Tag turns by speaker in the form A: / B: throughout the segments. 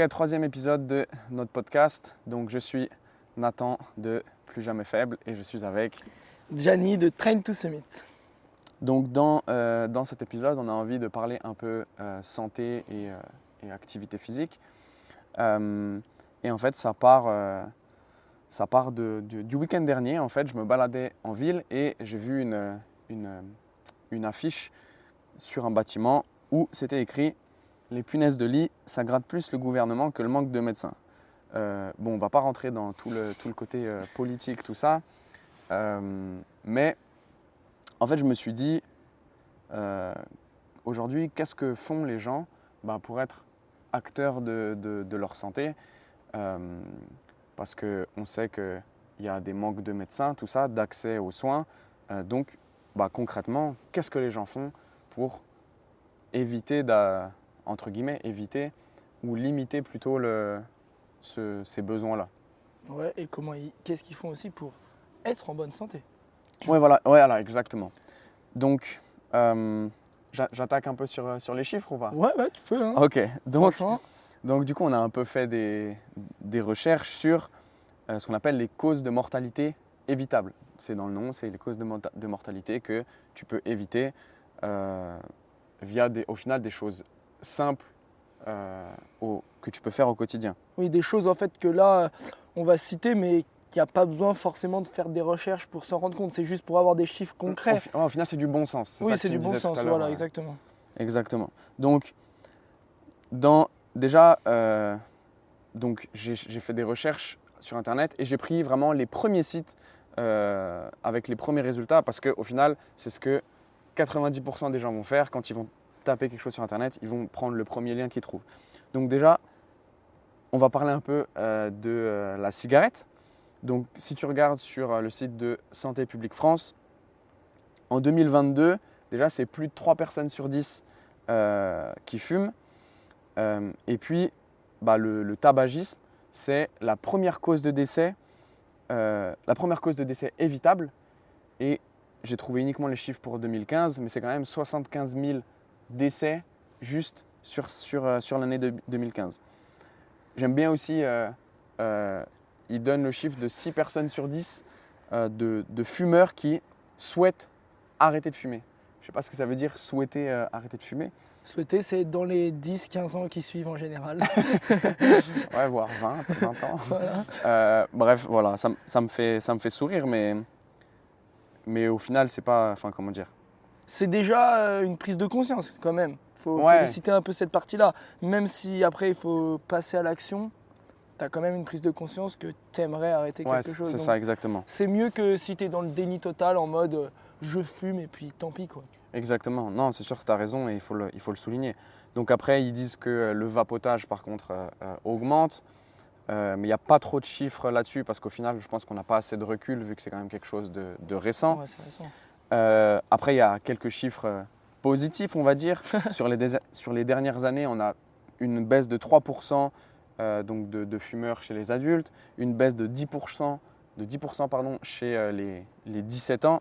A: Troisième épisode de notre podcast. Donc je suis Nathan de Plus Jamais Faible et je suis avec...
B: Gianni de Train to Summit.
A: Donc dans cet épisode, on a envie de parler un peu santé et activité physique. Et en fait, ça part du week-end dernier. En fait, je me baladais en ville et j'ai vu une affiche sur un bâtiment où c'était écrit « Les punaises de lit, ça gratte plus le gouvernement que le manque de médecins ». On ne va pas rentrer dans tout le côté politique, tout ça. Mais en fait, je me suis dit, aujourd'hui, qu'est-ce que font les gens pour être acteurs de leur santé, parce qu'on sait qu'il y a des manques de médecins, tout ça, d'accès aux soins. Donc, concrètement, qu'est-ce que les gens font pour éviter, entre guillemets, éviter ou limiter plutôt ces besoins-là.
B: Ouais, et qu'est-ce qu'ils font aussi pour être en bonne santé?
A: Ouais, voilà, exactement. Donc, j'attaque un peu sur les chiffres ou pas?
B: Ouais, tu peux. Hein.
A: Ok,
B: Franchement.
A: donc du coup, on a un peu fait des recherches sur ce qu'on appelle les causes de mortalité évitables. C'est dans le nom, c'est les causes de mortalité que tu peux éviter via au final des choses simples que tu peux faire au quotidien.
B: Oui, des choses en fait que là, on va citer, mais qu'il n'y a pas besoin forcément de faire des recherches pour s'en rendre compte. C'est juste pour avoir des chiffres concrets.
A: Au final, c'est du bon sens.
B: Oui, c'est du bon sens, voilà, exactement.
A: Exactement. Donc, j'ai fait des recherches sur Internet et j'ai pris vraiment les premiers sites avec les premiers résultats parce qu'au final, c'est ce que 90% des gens vont faire quand ils vont taper quelque chose sur Internet, ils vont prendre le premier lien qu'ils trouvent. Donc déjà, on va parler un peu de la cigarette. Donc si tu regardes sur le site de Santé publique France, en 2022, déjà c'est plus de 3 personnes sur 10 qui fument. Et puis le tabagisme, c'est la première cause de décès évitable. Et j'ai trouvé uniquement les chiffres pour 2015, mais c'est quand même 75 000 décès juste sur l'année 2015. J'aime bien aussi, il donne le chiffre de 6 personnes sur 10 de fumeurs qui souhaitent arrêter de fumer. Je ne sais pas ce que ça veut dire, souhaiter arrêter de fumer.
B: Souhaiter, c'est dans les 10-15 ans qui suivent en général.
A: Ouais, voire 20 ans.
B: Voilà.
A: Bref, voilà, ça me fait sourire, mais au final, c'est pas... Enfin, comment dire?
B: C'est déjà une prise de conscience quand même. Il faut féliciter un peu cette partie-là. Même si après il faut passer à l'action, tu as quand même une prise de conscience que tu aimerais arrêter quelque chose.
A: C'est ça, exactement.
B: C'est mieux que si tu es dans le déni total en mode je fume et puis tant pis quoi.
A: Exactement. Non, c'est sûr que tu as raison et il faut le souligner. Donc après, ils disent que le vapotage par contre augmente. Mais il n'y a pas trop de chiffres là-dessus parce qu'au final, je pense qu'on n'a pas assez de recul vu que c'est quand même quelque chose de récent.
B: Ouais, c'est récent.
A: Après, il y a quelques chiffres positifs, on va dire. sur les dernières années, on a une baisse de 3% donc de fumeurs chez les adultes, une baisse de 10%, chez les 17 ans.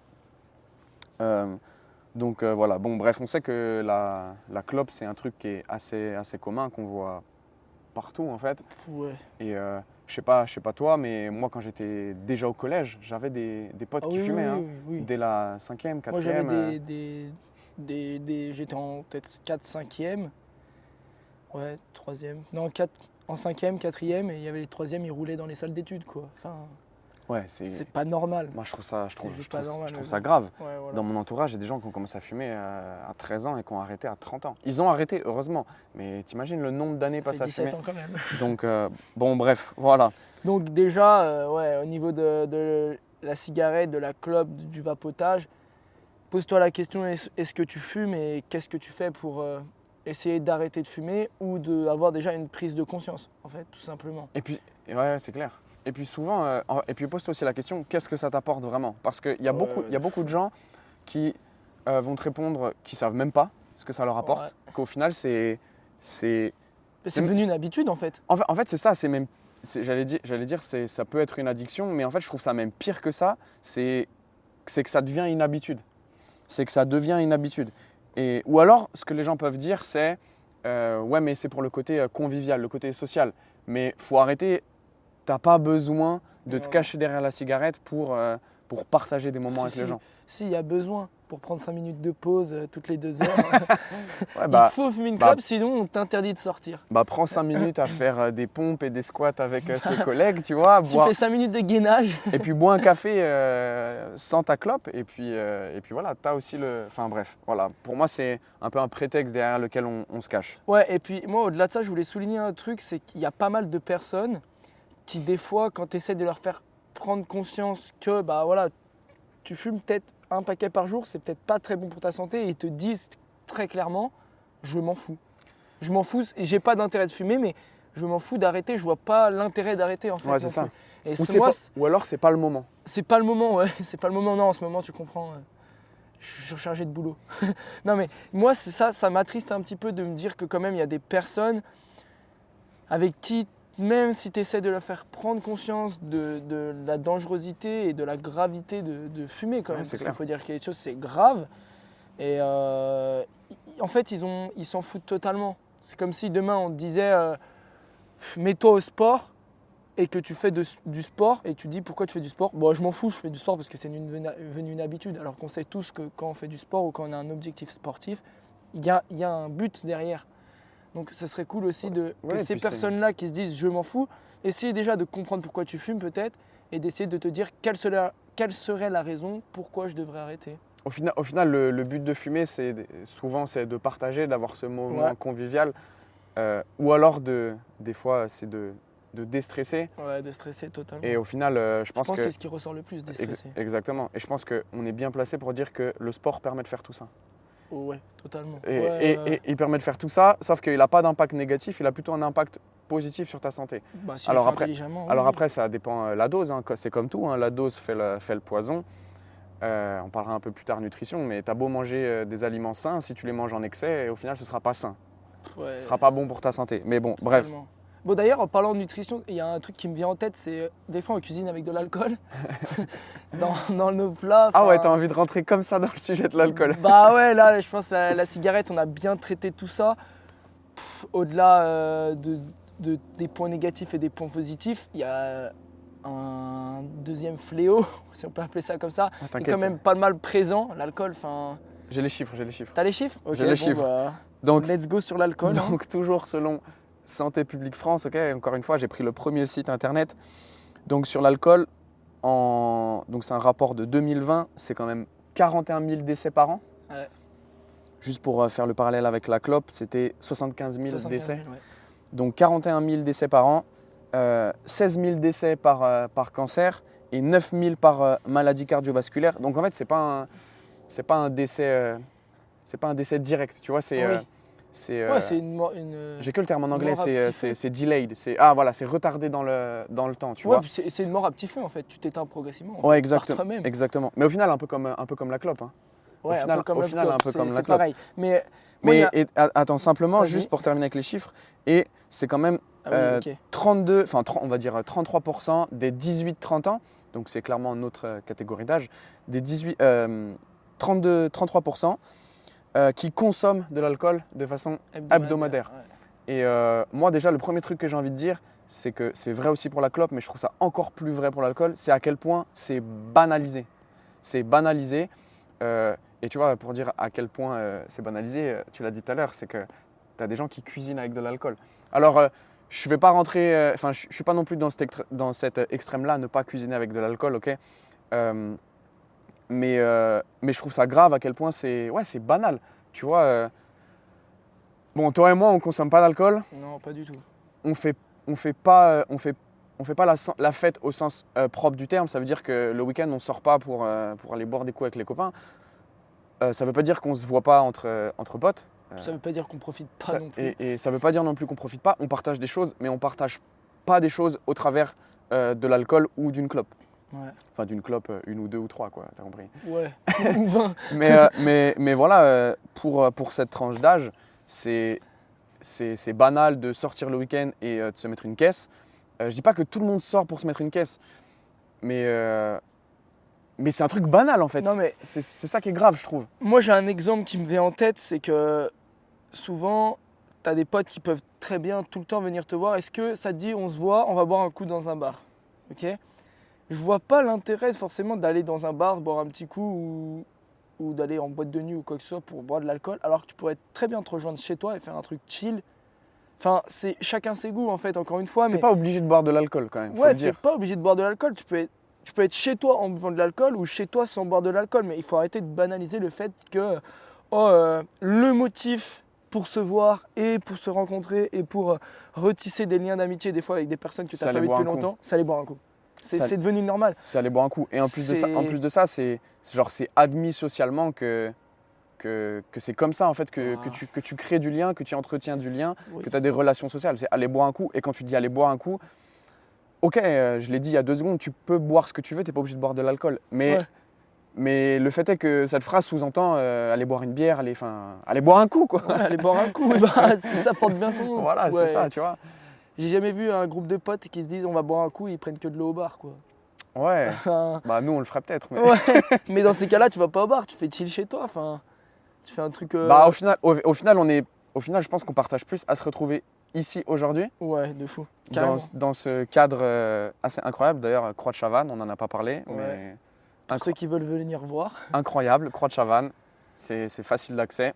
A: Voilà, bref, on sait que la clope, c'est un truc qui est assez commun, qu'on voit partout en fait.
B: Ouais.
A: Et je sais pas toi, mais moi quand j'étais déjà au collège, j'avais des potes qui fumaient
B: oui.
A: dès la 5e, 4e.
B: Moi j'avais j'étais en peut-être 4, 5e, ouais, 3e, non 4, en 5e, 4e, et il y avait les 3e, ils roulaient dans les salles d'études quoi. Enfin,
A: ouais,
B: c'est pas normal.
A: Moi je trouve ça
B: C'est
A: grave.
B: Ouais, voilà.
A: Dans mon entourage, il y a des gens qui ont commencé à fumer à 13 ans et qui ont arrêté à 30 ans. Ils ont arrêté, heureusement, mais t'imagines le nombre d'années passées à fumer.
B: 17 ans quand même.
A: Donc bref, voilà.
B: Donc déjà, au niveau de la cigarette, de la clope, du vapotage, pose-toi la question, est-ce que tu fumes et qu'est-ce que tu fais pour essayer d'arrêter de fumer ou d'avoir déjà une prise de conscience, en fait, tout simplement.
A: Et puis, ouais, c'est clair. Et puis souvent, pose-toi aussi la question, qu'est-ce que ça t'apporte vraiment? Parce qu'il y a beaucoup de gens qui vont te répondre, qui ne savent même pas ce que ça leur apporte, qu'au final, c'est
B: devenu une habitude, en fait.
A: En fait, c'est ça, j'allais dire, ça peut être une addiction, mais en fait, je trouve ça même pire que ça, c'est que ça devient une habitude. Ou alors, ce que les gens peuvent dire, c'est Ouais, mais c'est pour le côté convivial, le côté social. Mais faut arrêter. T'as pas besoin de te
B: Non.
A: cacher derrière la cigarette pour partager des moments avec les gens.
B: S'il y a besoin pour prendre 5 minutes de pause toutes les 2 heures,
A: Ouais,
B: il faut fumer une
A: bah-
B: clope, sinon on t'interdit de sortir.
A: Bah, prends 5 minutes à faire des pompes et des squats avec tes collègues, tu vois.
B: Tu fais 5 minutes de gainage.
A: Et puis bois un café sans ta clope. Et puis voilà, t'as aussi le. Enfin bref, voilà. Pour moi, c'est un peu un prétexte derrière lequel on se cache.
B: Ouais, et puis moi, au-delà de ça, je voulais souligner un truc, c'est qu'il y a pas mal de personnes qui, des fois, quand tu essaies de leur faire prendre conscience que, bah voilà, tu fumes peut-être un paquet par jour, c'est peut-être pas très bon pour ta santé, et ils te disent très clairement, je m'en fous. Je m'en fous, et j'ai pas d'intérêt de fumer, mais je m'en fous d'arrêter, je vois pas l'intérêt d'arrêter en fait.
A: Ouais, c'est
B: non
A: ça.
B: plus. Et
A: Ou,
B: moi,
A: ou alors, c'est pas le moment.
B: c'est pas le moment, ouais, c'est pas le moment, non, en ce moment, tu comprends. Je suis surchargé de boulot. Non mais moi c'est ça m'attriste un petit peu de me dire que quand même il y a des personnes avec qui, même si tu essaies de leur faire prendre conscience de la dangerosité et de la gravité de fumer quand
A: Ouais,
B: même,
A: c'est
B: parce qu'il
A: clair.
B: faut dire que les choses c'est grave, et en fait ils s'en foutent totalement. C'est comme si demain on te disait mets-toi au sport, et que tu fais du sport et tu dis pourquoi tu fais du sport. Bon, je m'en fous, je fais du sport parce que c'est devenu une habitude. Alors qu'on sait tous que quand on fait du sport ou quand on a un objectif sportif, il y a un but derrière. Donc ce serait cool aussi que
A: Ouais, et
B: ces
A: puis
B: personnes-là qui se disent je m'en fous, essayer déjà de comprendre pourquoi tu fumes peut-être et d'essayer de te dire quelle serait la raison pourquoi je devrais arrêter.
A: Au final le but de fumer, souvent, c'est de partager, d'avoir ce moment
B: Ouais.
A: convivial. Ou alors, des fois, c'est de déstresser.
B: Ouais, déstresser totalement.
A: Et au final, je pense
B: que
A: que.
B: c'est ce qui ressort le plus, déstresser.
A: Exactement. Et je pense qu'on est bien placé pour dire que le sport permet de faire tout ça.
B: Oh, ouais, totalement.
A: Et,
B: Ouais,
A: et il permet de faire tout ça, sauf qu'il n'a pas d'impact négatif, il a plutôt un impact positif sur ta santé.
B: bah, si
A: alors
B: on le fait
A: après-
B: intelligemment,
A: Alors
B: oui.
A: après, ça dépend la dose, hein. C'est comme tout, hein. La dose fait le poison. On parlera un peu plus tard nutrition, mais tu as beau manger des aliments sains, si tu les manges en excès, au final, ce ne sera pas sain.
B: Ouais.
A: Ce ne sera pas bon pour ta santé. Mais bon, bref.
B: Totalement. Bon d'ailleurs en parlant de nutrition, il y a un truc qui me vient en tête, c'est des fois on cuisine avec de l'alcool dans nos plats.
A: Ah ouais,
B: enfin,
A: t'as envie de rentrer comme ça dans le sujet de l'alcool.
B: Bah ouais, là je pense la cigarette, on a bien traité tout ça. Au-delà des points négatifs et des points positifs, il y a un deuxième fléau, si on peut appeler ça comme ça, qui est
A: T'inquiète,
B: quand même pas mal présent, l'alcool. Enfin,
A: j'ai les chiffres.
B: t'as les chiffres? Ok,
A: J'ai les chiffres.
B: bah,
A: Donc,
B: let's go sur l'alcool. hein.
A: donc toujours selon Santé publique France, ok, encore une fois, j'ai pris le premier site internet. Donc sur l'alcool, donc c'est un rapport de 2020, c'est quand même 41 000 décès par an.
B: Ouais.
A: Juste pour faire le parallèle avec la clope, c'était 75 000
B: 75
A: décès.
B: 000, ouais.
A: Donc 41 000 décès par an, 16 000 décès par cancer et 9 000 par maladie cardiovasculaire. Donc en fait, c'est pas un décès direct, tu vois,
B: Oui. Ouais, c'est une
A: j'ai que le terme en anglais,
B: mort à petit feu.
A: c'est delayed, c'est retardé dans le temps, tu
B: Ouais,
A: vois.
B: puis c'est une mort à petit feu en fait, tu t'éteins progressivement. en
A: Ouais,
B: fait,
A: exactement.
B: Par toi-même.
A: Exactement. Mais au final, un peu comme la clope, hein.
B: Ouais,
A: final- au final, un peu
B: c'est-
A: comme la
B: c'est
A: clope.
B: pareil. Mais, moi, il y
A: Mais
B: a-
A: attends, simplement,
B: Vas-y.
A: juste pour terminer avec les chiffres, et c'est quand même
B: Ah oui, ok.
A: 32, enfin on va dire 33% des 18-30 ans, donc c'est clairement notre catégorie d'âge, des 33% qui consomment de l'alcool de façon hebdomadaire.
B: Ouais.
A: Et moi déjà, le premier truc que j'ai envie de dire, c'est que c'est vrai aussi pour la clope, mais je trouve ça encore plus vrai pour l'alcool, c'est à quel point c'est banalisé. C'est banalisé. Et tu vois, pour dire à quel point c'est banalisé, tu l'as dit tout à l'heure, c'est que tu as des gens qui cuisinent avec de l'alcool. Alors, je ne vais pas rentrer, je ne suis pas non plus dans cet extrême-là, ne pas cuisiner avec de l'alcool, ok. Mais je trouve ça grave à quel point c'est banal. Tu vois, bon, toi et moi, on ne consomme pas d'alcool.
B: Non, pas du tout.
A: On fait pas la fête au sens propre du terme. Ça veut dire que le week-end, on ne sort pas pour aller boire des coups avec les copains. Ça ne veut pas dire qu'on ne se voit pas entre potes.
B: Ça veut pas dire qu'on profite pas non plus.
A: Et ça ne veut pas dire non plus qu'on ne profite pas. On partage des choses, mais on ne partage pas des choses au travers de l'alcool ou d'une clope.
B: Ouais.
A: Enfin, d'une clope, une ou deux ou trois, quoi, t'as compris.
B: Ouais. Ou 20.
A: Mais voilà, pour cette tranche d'âge, c'est banal de sortir le week-end et de se mettre une caisse. Je dis pas que tout le monde sort pour se mettre une caisse, mais c'est un truc banal en fait.
B: Non, mais
A: C'est ça qui est grave, je trouve.
B: moi j'ai un exemple qui me vient en tête, c'est que souvent tu as des potes qui peuvent très bien tout le temps venir te voir. Est-ce que ça te dit, on se voit, on va boire un coup dans un bar? Ok. Je vois pas l'intérêt forcément d'aller dans un bar, boire un petit coup ou d'aller en boîte de nuit ou quoi que ce soit pour boire de l'alcool, alors que tu pourrais très bien te rejoindre chez toi et faire un truc chill. Enfin, c'est chacun ses goûts en fait, encore une fois.
A: T'es
B: Mais
A: pas obligé de boire de l'alcool quand même, faut
B: ouais,
A: le
B: t'es
A: dire.
B: pas obligé de boire de l'alcool. Tu peux être chez toi en buvant de l'alcool ou chez toi sans boire de l'alcool. Mais il faut arrêter de banaliser le fait que le motif pour se voir et pour se rencontrer et pour retisser des liens d'amitié des fois avec des personnes que tu
A: C'est
B: n'as pas
A: aller
B: vues
A: boire
B: depuis
A: un coup.
B: longtemps, c'est aller boire un coup.
A: Ça-
B: C'est devenu normal.
A: C'est aller boire un coup. Et en plus de ça, c'est genre c'est admis socialement que c'est comme ça en fait que tu crées du lien, que tu entretiens du lien,
B: Oui.
A: que tu as des relations sociales. C'est aller boire un coup. Et quand tu dis aller boire un coup, ok, je l'ai dit il y a 2 secondes, tu peux boire ce que tu veux, tu n'es pas obligé de boire de l'alcool.
B: Ouais.
A: Mais le fait est que cette phrase sous-entend aller boire une bière, aller boire un coup quoi.
B: Ouais, aller boire un coup, bah, ça porte bien son nom.
A: Voilà,
B: Ouais.
A: c'est ça, tu vois.
B: J'ai jamais vu un groupe de potes qui se disent on va boire un coup et ils prennent que de l'eau au bar quoi.
A: Ouais.
B: Enfin,
A: Bah nous on le ferait peut-être. Mais...
B: ouais. Mais dans ces cas-là, tu vas pas au bar, tu fais chill chez toi. Enfin, tu fais un truc.
A: Bah au final, je pense qu'on partage plus à se retrouver ici aujourd'hui.
B: Ouais, de fou. Carrément.
A: Dans ce cadre assez incroyable. D'ailleurs, Croix de Chavannes, on n'en a pas parlé,
B: Ouais.
A: mais
B: Pour ceux qui veulent venir voir.
A: incroyable. Croix de Chavannes, c'est facile d'accès.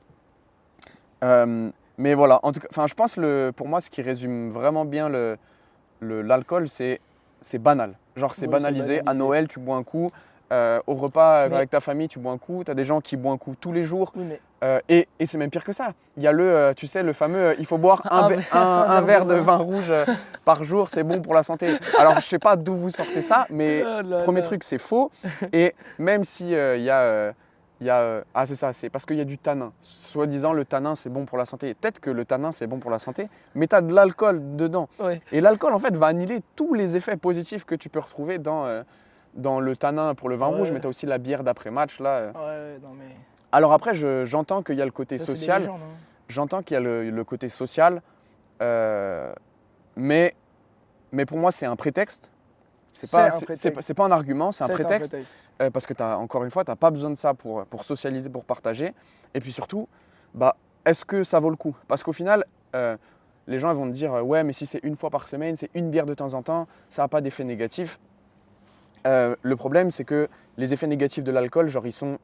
A: Mais voilà, en tout cas, je pense pour moi, ce qui résume vraiment bien l'alcool, c'est banal. Genre, c'est
B: Ouais,
A: banalisé.
B: c'est
A: À Noël, tu bois un coup. Au repas
B: Mais-
A: avec ta famille, tu bois un coup. Tu as des gens qui boivent un coup tous les jours.
B: Oui, mais
A: Et c'est même pire que ça. Il y a tu sais, le fameux, il faut boire
B: Un
A: un verre de
B: vin.
A: vin rouge par jour, c'est bon pour la santé. Alors, je sais pas d'où vous sortez ça, mais
B: Oh là
A: premier
B: là.
A: truc, c'est faux. Et même si c'est ça, c'est parce qu'il y a du tanin. Soi-disant, le tanin, c'est bon pour la santé. Peut-être que le tanin, c'est bon pour la santé, mais tu as de l'alcool dedans.
B: Ouais.
A: Et l'alcool, en fait, va annihiler tous les effets positifs que tu peux retrouver dans le tanin pour le vin
B: Ouais.
A: rouge, mais tu as aussi la bière d'après-match, là.
B: Ouais, non mais.
A: Alors après, j'entends qu'il y a le côté
B: Ça, c'est des
A: social.
B: légendes, hein.
A: J'entends qu'il y a le côté social, mais pour moi, c'est un prétexte. C'est pas un argument, c'est un prétexte. Parce que, encore une fois, tu n'as pas besoin de ça pour socialiser, pour partager. Et puis surtout, est-ce que ça vaut le coup? Parce qu'au final, les gens ils vont te dire ouais, mais si c'est une fois par semaine, c'est une bière de temps en temps, ça n'a pas d'effet négatif. Le problème, c'est que les effets négatifs de l'alcool, genre, ils sont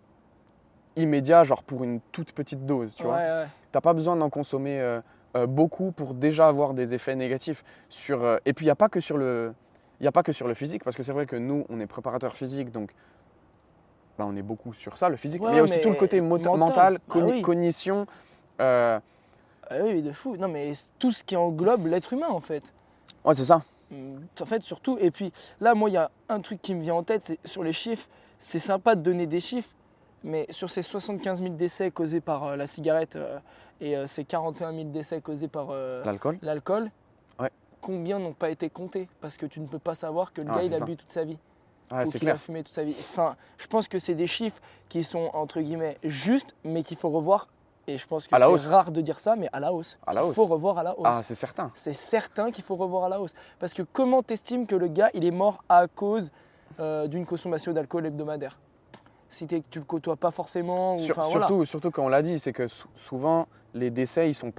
A: immédiats, genre pour une toute petite dose, tu vois.
B: Ouais.
A: T'as pas besoin d'en consommer beaucoup pour déjà avoir des effets négatifs. Et puis, il n'y a pas que sur le physique, parce que c'est vrai que nous, on est préparateurs physiques, donc on est beaucoup sur ça, le physique.
B: Ouais,
A: mais il y a aussi
B: mais
A: tout le côté mental,
B: mental. Ah oui.
A: cognition.
B: Ah oui, de fou. Non, mais tout ce qui englobe l'être humain en fait.
A: Ouais, c'est ça.
B: En fait, surtout, et puis là, moi, il y a un truc qui me vient en tête, c'est sur les chiffres. C'est sympa de donner des chiffres, mais sur ces 75 000 décès causés par la cigarette et ces 41 000 décès causés par l'alcool,
A: Ouais.
B: combien n'ont pas été comptés? Parce que tu ne peux pas savoir que le
A: Ah,
B: gars, il
A: c'est
B: a
A: ça.
B: bu toute sa vie.
A: Ouais,
B: Ou
A: c'est
B: qu'il a
A: clair.
B: fumé toute sa vie. Enfin, je pense que c'est des chiffres qui sont, entre guillemets, justes, mais qu'il faut revoir. Et je pense que
A: À la hausse.
B: c'est rare de dire ça, mais à la hausse.
A: À la
B: Il
A: hausse.
B: faut revoir à la hausse.
A: Ah, c'est certain.
B: C'est certain qu'il faut revoir à la hausse. Parce que comment t'estimes que le gars, il est mort à cause d'une consommation d'alcool hebdomadaire? Si tu le côtoies pas forcément, ou, voilà.
A: Surtout quand on l'a dit, c'est que souvent, les décès, c'est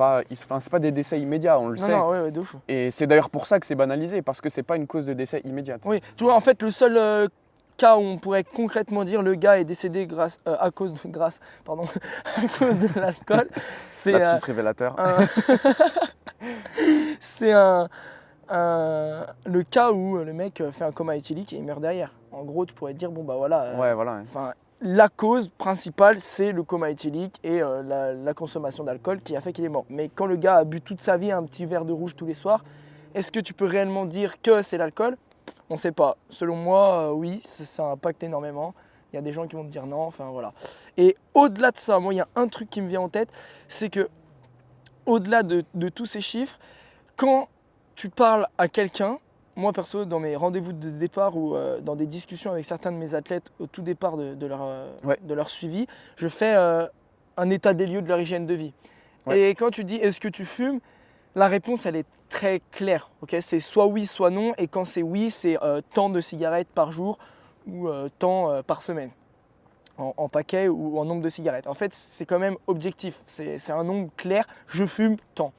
A: pas des décès immédiats, on le sait.
B: Non, ouais, de fou.
A: Et c'est d'ailleurs pour ça que c'est banalisé, parce que c'est pas une cause de décès immédiate.
B: Oui, tu vois, en fait, le seul cas où on pourrait concrètement dire le gars est décédé à cause de l'alcool, c'est
A: Lapsus révélateur.
B: c'est le cas où le mec fait un coma éthylique et il meurt derrière. En gros, tu pourrais dire, bon bah voilà,
A: Ouais, voilà.
B: enfin, la cause principale, c'est le coma éthylique et la consommation d'alcool qui a fait qu'il est mort. Mais quand le gars a bu toute sa vie un petit verre de rouge tous les soirs, est-ce que tu peux réellement dire que c'est l'alcool? On ne sait pas. Selon moi, oui, ça impacte énormément. Il y a des gens qui vont te dire non, enfin voilà. Et au-delà de ça, moi, il y a un truc qui me vient en tête, c'est que au-delà de tous ces chiffres, quand tu parles à quelqu'un, moi perso, dans mes rendez-vous de départ ou dans des discussions avec certains de mes athlètes au tout départ de leur suivi, je fais un état des lieux de leur hygiène de vie.
A: Ouais.
B: Et quand tu dis est-ce que tu fumes, la réponse elle est très claire. Okay, c'est soit oui, soit non. Et quand c'est oui, c'est tant de cigarettes par jour ou tant par semaine. en paquet ou en nombre de cigarettes. En fait, c'est quand même objectif. C'est un nombre clair. Je fume tant.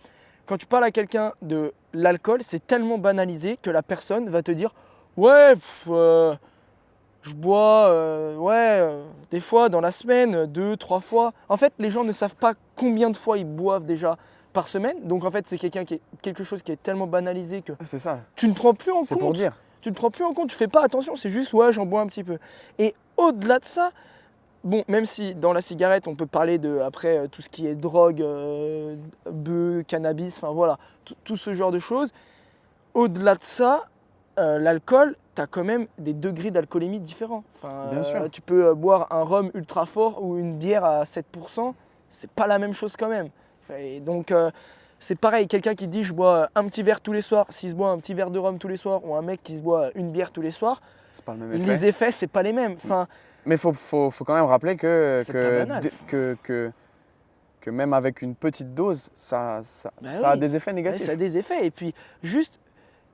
B: Quand tu parles à quelqu'un de l'alcool, c'est tellement banalisé que la personne va te dire ouais, je bois des fois dans la semaine, 2, 3 fois. En fait, les gens ne savent pas combien de fois ils boivent déjà par semaine. Donc en fait, c'est quelque chose qui est tellement banalisé que
A: C'est ça.
B: tu ne prends plus en
A: C'est
B: compte.
A: pour dire.
B: Tu ne prends plus en compte, tu fais pas attention, c'est juste ouais, j'en bois un petit peu. Et au-delà de ça, bon, même si dans la cigarette, on peut parler de après tout ce qui est drogue, bœuf, cannabis, enfin voilà, tout ce genre de choses. Au-delà de ça, l'alcool, tu as quand même des degrés d'alcoolémie différents. Enfin,
A: Bien sûr.
B: tu peux boire un rhum ultra fort ou une bière à 7%, c'est pas la même chose quand même. Et donc, c'est pareil, quelqu'un qui dit je bois un petit verre tous les soirs, s'il se boit un petit verre de rhum tous les soirs, ou un mec qui se boit une bière tous les soirs,
A: C'est pas le même effet.
B: les effets, c'est pas les mêmes. Enfin,
A: Mais faut quand même rappeler
B: C'est pas banal.
A: que même avec une petite dose, ça
B: Bah
A: a
B: oui.
A: des effets
B: ouais,
A: négatifs.
B: ça a des effets. Et puis, juste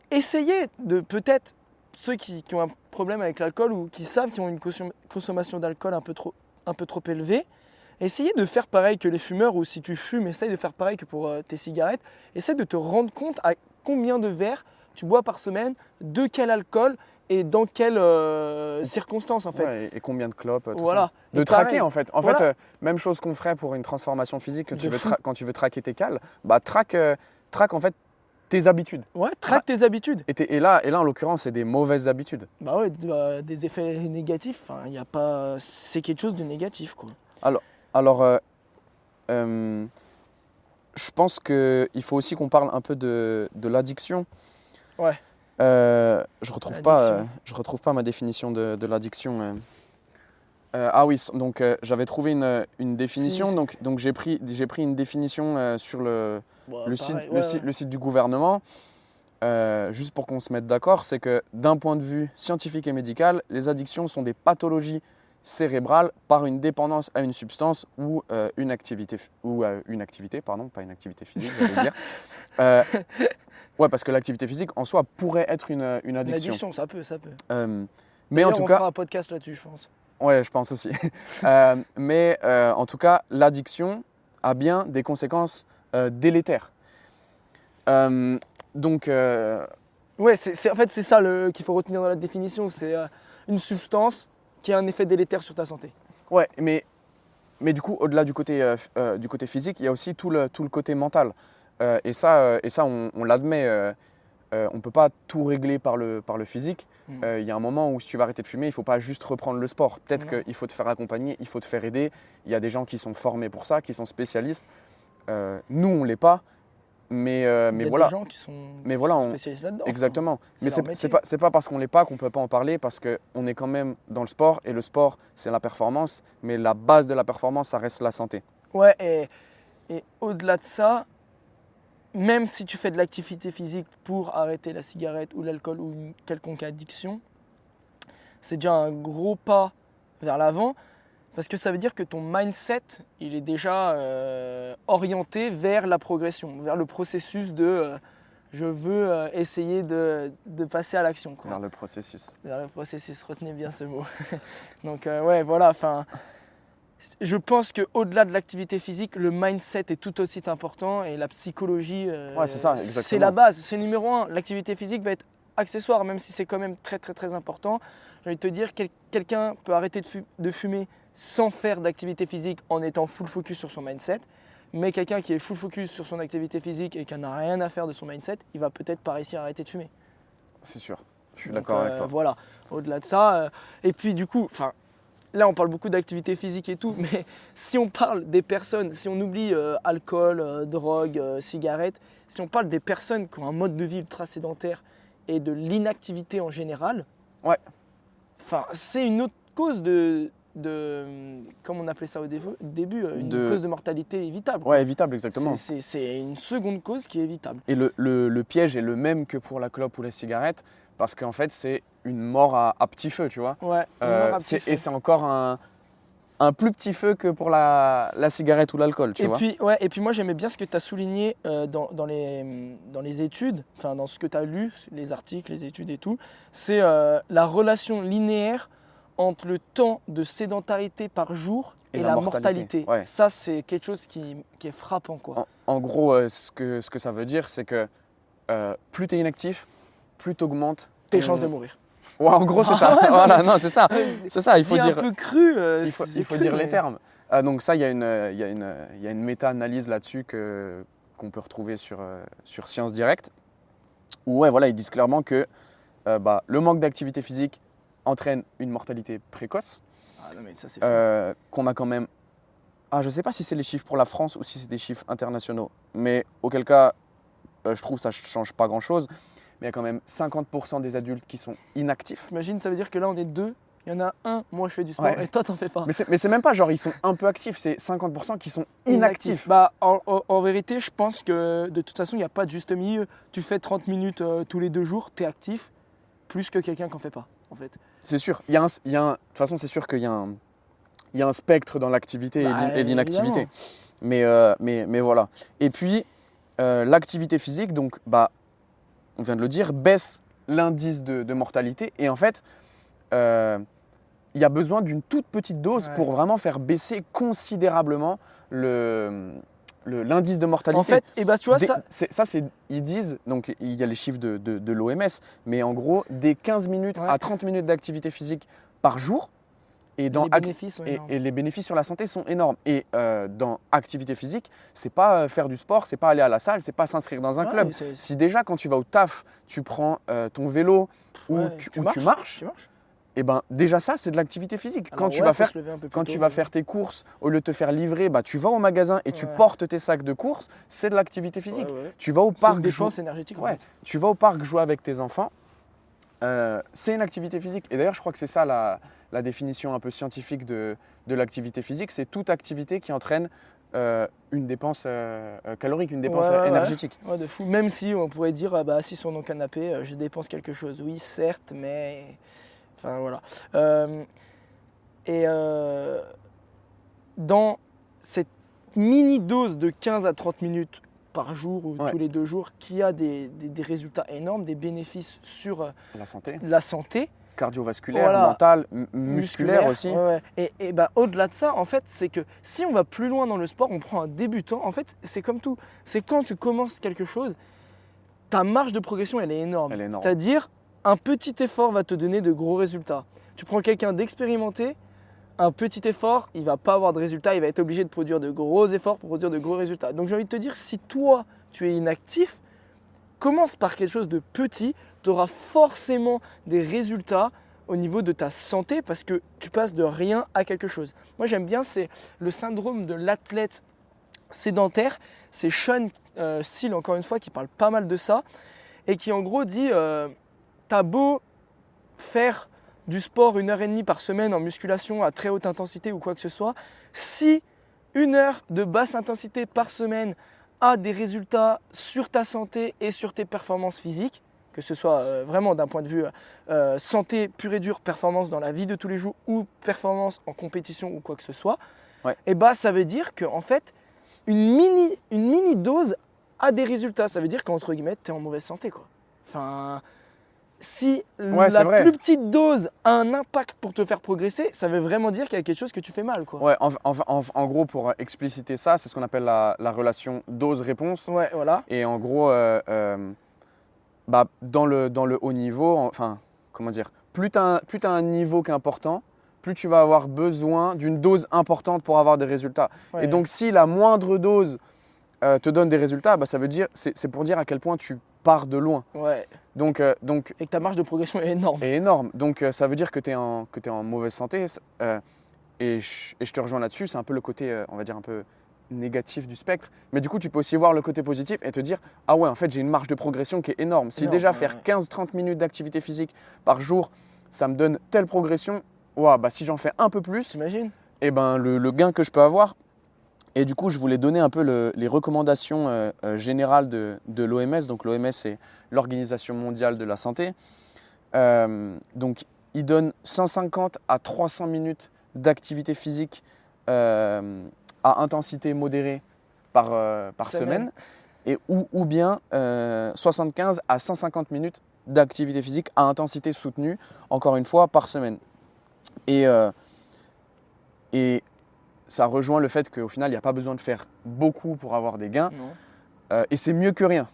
B: essayer de peut-être, ceux qui ont un problème avec l'alcool ou qui savent qu'ils ont une consommation d'alcool un peu trop élevée, essayer de faire pareil que les fumeurs, ou si tu fumes, essaye de faire pareil que pour tes cigarettes. Essaye de te rendre compte à combien de verres tu bois par semaine, de quel alcool et dans quelles circonstances en fait.
A: Ouais, et combien de clopes, tout
B: Voilà.
A: ça. De
B: Et
A: traquer
B: pareil.
A: en fait. En
B: Voilà.
A: fait, même chose qu'on ferait pour une transformation physique
B: De fou.
A: quand tu veux traquer tes cales, bah traque en fait tes habitudes.
B: Ouais, traque tes habitudes.
A: Et là en l'occurrence, c'est des mauvaises habitudes.
B: Bah ouais, des effets négatifs, enfin, y a pas... c'est quelque chose de négatif quoi.
A: Alors, je pense qu'il faut aussi qu'on parle un peu de l'addiction.
B: Ouais.
A: Je retrouve pas ma définition de l'addiction. Ah oui, donc j'avais trouvé une définition.
B: Si.
A: Donc j'ai pris une définition sur le site,
B: Pareil,
A: le site du gouvernement. Juste pour qu'on se mette d'accord, c'est que d'un point de vue scientifique et médical, les addictions sont des pathologies cérébrales par une dépendance à une substance ou une activité, pardon, pas une activité physique, j'allais dire. Ouais, parce que l'activité physique en soi pourrait être une
B: Une
A: addiction.
B: addiction, ça peut.
A: Mais en tout
B: on
A: cas,
B: fera un podcast là-dessus, je pense.
A: ouais, je pense aussi. Mais en tout cas, l'addiction a bien des conséquences délétères. Donc,
B: Ouais, en fait, c'est ça qu'il faut retenir dans la définition, c'est une substance qui a un effet délétère sur ta santé.
A: ouais, mais du coup, au-delà du côté physique, il y a aussi tout le côté mental. Et ça, on l'admet. On ne peut pas tout régler par le physique. Il y a un moment où si tu vas arrêter de fumer, il ne faut pas juste reprendre le sport. Peut-être
B: Non.
A: qu'il faut te faire accompagner, il faut te faire aider. Il y a des gens qui sont formés pour ça, qui sont spécialistes. Nous, on ne l'est pas. Mais
B: Il y a
A: voilà.
B: des gens qui sont,
A: Mais voilà,
B: spécialistes là-dedans.
A: Exactement. Mais
B: leur métier.
A: c'est pas parce qu'on l'est pas qu'on ne peut pas en parler, parce qu'on est quand même dans le sport. Et le sport, c'est la performance. Mais la base de la performance, ça reste la santé.
B: Ouais, et au-delà de ça, même si tu fais de l'activité physique pour arrêter la cigarette ou l'alcool ou une quelconque addiction, c'est déjà un gros pas vers l'avant parce que ça veut dire que ton mindset, il est déjà orienté vers la progression, vers le processus de je veux essayer de passer à l'action. Quoi.
A: Vers le processus.
B: Vers le processus, retenez bien ce mot. Donc ouais, voilà, enfin... Je pense qu'au-delà de l'activité physique, le mindset est tout aussi important et la psychologie,
A: Ouais, c'est ça, exactement.
B: c'est la base, c'est numéro un. L'activité physique va être accessoire, même si c'est quand même très très très important. J'ai envie de te dire, quelqu'un peut arrêter de fumer sans faire d'activité physique en étant full focus sur son mindset. Mais quelqu'un qui est full focus sur son activité physique et qui n'a rien à faire de son mindset, il va peut-être pas réussir à arrêter de fumer.
A: C'est sûr. Je suis
B: Donc,
A: d'accord avec toi.
B: Voilà, au-delà de ça. Et puis du coup, là on parle beaucoup d'activité physique et tout, mais si on parle des personnes, si on oublie alcool, drogue, cigarette, si on parle des personnes qui ont un mode de vie ultra sédentaire et de l'inactivité en général,
A: Ouais.
B: c'est une autre cause de comme on appelait ça au début, une cause de mortalité évitable.
A: Ouais, évitable, exactement.
B: C'est une seconde cause qui est évitable.
A: Et le piège est le même que pour la clope ou la cigarette, parce qu'en fait, c'est une mort à petit feu, tu vois.
B: Ouais, une mort à petit feu.
A: Et c'est encore un plus petit feu que pour la cigarette ou l'alcool, tu vois.
B: Et puis moi j'aimais bien ce que tu as souligné dans les études, enfin dans ce que tu as lu, les articles, les études et tout, c'est la relation linéaire entre le temps de sédentarité par jour et la mortalité.
A: Ouais.
B: Ça, c'est quelque chose qui est frappant, quoi.
A: En gros, ce que ça veut dire, c'est que plus tu es inactif, plus tu augmentes
B: Tes chances de mourir.
A: Ouais, en gros, c'est ça. Voilà, non, c'est ça. C'est ça, il faut dire.
B: un peu cru.
A: Il faut dire les termes. Donc ça, il y a une méta-analyse là-dessus qu'on peut retrouver sur Science Direct, où ouais, voilà, ils disent clairement que le manque d'activité physique entraîne une mortalité précoce,
B: Ah non, mais ça, c'est fou.
A: qu'on a quand même... je ne sais pas si c'est les chiffres pour la France ou si c'est des chiffres internationaux, mais auquel cas, je trouve que ça ne change pas grand-chose, mais il y a quand même 50% des adultes qui sont inactifs.
B: Imagine, ça veut dire que là, on est deux. Il y en a un, moi je fais du sport
A: Ouais.
B: et toi t'en fais pas.
A: Mais c'est même pas genre ils sont un peu actifs, c'est 50% qui sont inactifs.
B: Bah, en vérité, je pense que de toute façon, il n'y a pas de juste milieu. Tu fais 30 minutes tous les 2 jours, tu es actif, plus que quelqu'un qui n'en fait pas, en fait.
A: C'est sûr, de toute façon c'est sûr qu'il y a un spectre dans l'activité et l'inactivité. Mais voilà. Et puis l'activité physique, donc on vient de le dire, baisse l'indice de mortalité. Et en fait, il y a besoin d'une toute petite dose pour vraiment faire baisser considérablement l'indice de mortalité.
B: En fait, tu vois,
A: ils disent, donc il y a les chiffres de l'OMS, mais en gros, dès 15 minutes à 30 minutes d'activité physique par jour, et les bénéfices sur la santé sont énormes. Et dans activité physique, c'est pas faire du sport, c'est pas aller à la salle, c'est pas s'inscrire dans un club. Si déjà quand tu vas au taf, tu prends ton vélo ou tu marches, et ben déjà ça c'est de l'activité physique.
B: Alors,
A: quand tu vas faire tes courses, au lieu de te faire livrer, tu vas au magasin et tu portes tes sacs de courses, c'est de l'activité physique. Tu vas au parc,
B: c'est une dépense énergétique.
A: Tu vas au parc jouer avec tes enfants, c'est une activité physique. Et d'ailleurs je crois que c'est ça la définition un peu scientifique de l'activité physique, c'est toute activité qui entraîne une dépense calorique, une dépense énergétique.
B: Ouais, de fou. Même si on pourrait dire, assis sur mon canapé, je dépense quelque chose. Oui, certes, mais... Enfin, voilà. Dans cette mini-dose de 15 à 30 minutes par jour ou tous les 2 jours, qui a des résultats énormes, des bénéfices sur la santé.
A: Cardiovasculaire, mental, musculaire aussi.
B: Et au-delà de ça, en fait, c'est que si on va plus loin dans le sport, on prend un débutant. En fait, c'est comme tout. C'est quand tu commences quelque chose, ta marge de progression, elle est énorme. C'est-à-dire, un petit effort va te donner de gros résultats. Tu prends quelqu'un d'expérimenté, un petit effort, il ne va pas avoir de résultats, il va être obligé de produire de gros efforts pour produire de gros résultats. Donc j'ai envie de te dire, si toi, tu es inactif, commence par quelque chose de petit, tu auras forcément des résultats au niveau de ta santé parce que tu passes de rien à quelque chose. Moi j'aime bien, c'est le syndrome de l'athlète sédentaire. C'est Sean Seal, encore une fois, qui parle pas mal de ça et qui en gros dit... T'as beau faire du sport 1h30 par semaine en musculation à très haute intensité ou quoi que ce soit, si 1 heure de basse intensité par semaine a des résultats sur ta santé et sur tes performances physiques, que ce soit vraiment d'un point de vue santé pure et dure, performance dans la vie de tous les jours ou performance en compétition ou quoi que ce soit, et ça veut dire qu'en fait, une mini dose a des résultats. Ça veut dire qu'entre guillemets, tu es en mauvaise santé, quoi. Enfin... Si la plus petite dose a un impact pour te faire progresser, ça veut vraiment dire qu'il y a quelque chose que tu fais mal, quoi.
A: Ouais, en gros, pour expliciter ça, c'est ce qu'on appelle la relation dose-réponse.
B: Ouais, voilà.
A: Et en gros, dans le haut niveau, enfin, comment dire, plus tu as un niveau qui est important, plus tu vas avoir besoin d'une dose importante pour avoir des résultats. Ouais. Et donc, si la moindre dose te donne des résultats, ça veut dire, c'est pour dire à quel point tu pars de loin.
B: Ouais.
A: Donc,
B: et que ta marge de progression est énorme.
A: Énorme. Donc ça veut dire que tu es en mauvaise santé. Et je te rejoins là-dessus. C'est un peu le côté, on va dire, un peu négatif du spectre. Mais du coup, tu peux aussi voir le côté positif et te dire, ah ouais, en fait, j'ai une marge de progression qui est énorme. Si déjà faire 15-30 minutes d'activité physique par jour, ça me donne telle progression, si j'en fais un peu plus,
B: t'imagines ?
A: Et le gain que je peux avoir. Et du coup, je voulais donner un peu les recommandations générales de l'OMS. Donc l'OMS, c'est l'Organisation mondiale de la santé. Donc, ils donnent 150 à 300 minutes d'activité physique à intensité modérée par semaine. Et ou bien 75 à 150 minutes d'activité physique à intensité soutenue, encore une fois, par semaine. Et ça rejoint le fait qu'au final, il n'y a pas besoin de faire beaucoup pour avoir des gains.
B: Non,
A: Et c'est mieux que rien.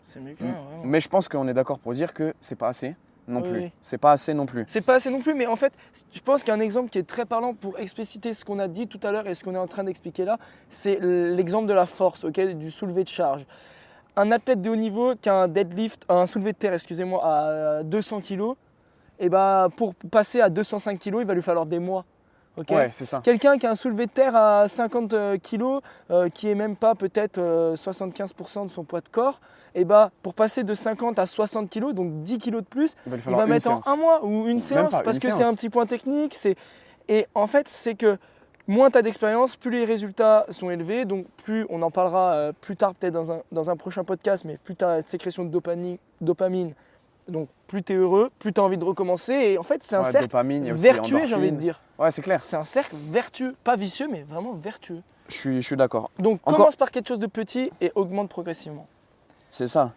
B: c'est mieux que rien, vraiment.
A: Mais je pense qu'on est d'accord pour dire que c'est pas assez non
B: Oui,
A: plus.
B: oui.
A: C'est pas assez non plus.
B: C'est pas assez non plus, mais en fait, je pense qu'un exemple qui est très parlant pour expliciter ce qu'on a dit tout à l'heure et ce qu'on est en train d'expliquer là, c'est l'exemple de la force, ok, du soulevé de charge. Un athlète de haut niveau qui a un soulevé de terre, excusez-moi, à 200 kg, et bah pour passer à 205 kg, il va lui falloir des mois. ok.
A: Ouais, c'est ça.
B: Quelqu'un qui a un soulevé de terre à 50 kg, qui est même pas peut-être 75% de son poids de corps, et bah pour passer de 50 à 60 kg, donc 10 kg de plus,
A: Il va lui
B: il
A: falloir
B: va
A: une
B: mettre
A: séance.
B: en un mois ou une séance
A: pas,
B: parce
A: une
B: que c'est
A: séance.
B: un petit point technique. Et en fait, c'est que moins tu as d'expérience, plus les résultats sont élevés. Donc plus, on en parlera plus tard peut-être dans un prochain podcast, mais plus tu as sécrétion de dopamine, donc plus tu es heureux, plus tu as envie de recommencer. Et en fait, c'est un
A: Ouais,
B: cercle
A: dopamine, il y a aussi
B: vertueux, j'ai envie de
A: endorphine.
B: dire.
A: Ouais, c'est clair.
B: C'est un cercle vertueux, pas vicieux, mais vraiment vertueux.
A: Je suis d'accord.
B: Donc
A: Encore-
B: commence par quelque chose de petit et augmente progressivement.
A: C'est ça.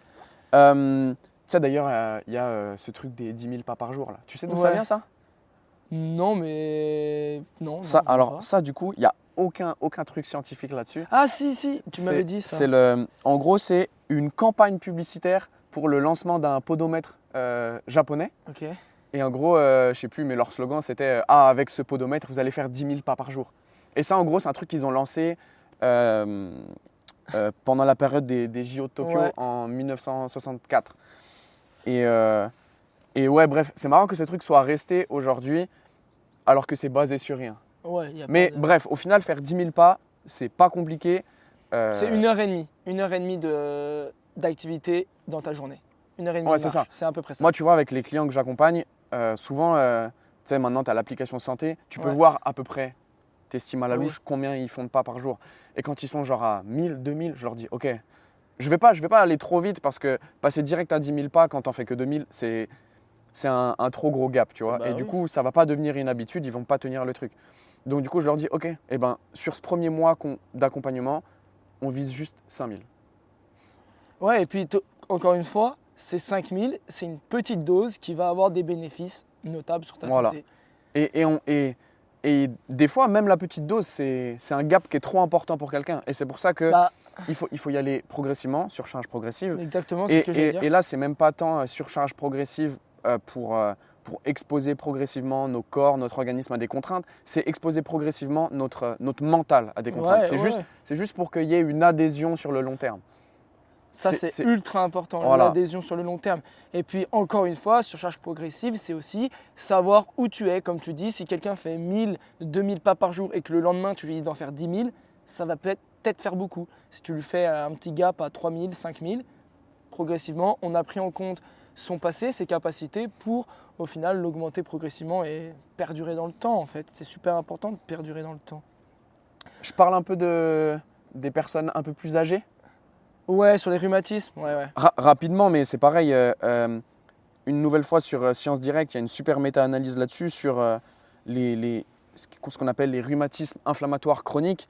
A: Tu sais, d'ailleurs, il y a ce truc des 10 000 pas par jour là. Tu sais d'où ça
B: Ouais.
A: vient ça?
B: Non, mais non.
A: Ça,
B: non, je
A: alors
B: vois pas.
A: ça, du coup, il n'y a aucun truc scientifique là-dessus.
B: Ah si, tu m'avais dit ça.
A: En gros, c'est une campagne publicitaire pour le lancement d'un podomètre japonais.
B: Ok.
A: Et en gros, je sais plus, mais leur slogan c'était Ah, avec ce podomètre, vous allez faire 10 000 pas par jour. Et ça, en gros, c'est un truc qu'ils ont lancé pendant la période des JO de Tokyo
B: Ouais.
A: en 1964. Et ouais, bref, c'est marrant que ce truc soit resté aujourd'hui alors que c'est basé sur rien.
B: Ouais, y a
A: Mais
B: pas de-
A: bref, au final, faire 10 000 pas, c'est pas compliqué.
B: C'est 1h30. 1h30 d'activité dans ta journée. 1h30
A: Ouais,
B: de
A: c'est
B: marche.
A: ça.
B: C'est à peu près ça.
A: Moi, tu vois, avec les clients que j'accompagne, souvent, tu sais, maintenant, tu as l'application santé, tu peux
B: Ouais.
A: voir à peu près, tu estimes à la
B: Oui.
A: louche combien ils font de pas par jour. Et quand ils sont genre à 1000, 2000, je leur dis, ok, je vais pas aller trop vite parce que passer direct à 10 000 pas quand t'en fais que 2000, c'est un trop gros gap, tu vois.
B: Bah
A: et du
B: oui.
A: coup, ça va pas devenir une habitude, ils vont pas tenir le truc. Donc du coup, je leur dis, ok, eh ben, sur ce premier mois d'accompagnement, on vise juste 5000.
B: Ouais, et puis encore une fois, c'est 5000, c'est une petite dose qui va avoir des bénéfices notables sur ta
A: Voilà.
B: santé.
A: Et des fois, même la petite dose, c'est un gap qui est trop important pour quelqu'un. Et c'est pour ça que
B: Bah,
A: il faut y aller progressivement, surcharge progressive.
B: exactement, c'est ce que j'allais dire.
A: Et là, c'est même pas tant surcharge progressive pour exposer progressivement nos corps, notre organisme à des contraintes. C'est exposer progressivement notre mental à des contraintes.
B: Ouais, ouais.
A: C'est juste pour qu'il y ait une adhésion sur le long terme.
B: Ça,
A: c'est-
B: c'est
A: c'est-
B: ultra important,
A: Voilà.
B: l'adhésion sur le long terme. Et puis, encore une fois, surcharge progressive, c'est aussi savoir où tu es. Comme tu dis, si quelqu'un fait 1000, 2000 pas par jour et que le lendemain, tu lui dis d'en faire 10 000, ça va peut-être faire beaucoup. Si tu lui fais un petit gap à 3000, 5000, progressivement, on a pris en compte son passé, ses capacités pour, au final, l'augmenter progressivement et perdurer dans le temps, en fait. C'est super important de perdurer dans le temps.
A: Je parle un peu des personnes un peu plus âgées.
B: Ouais, sur les rhumatismes, ouais.
A: Rapidement, mais c'est pareil. Une nouvelle fois sur Science Direct, il y a une super méta-analyse là-dessus sur ce qu'on appelle les rhumatismes inflammatoires chroniques.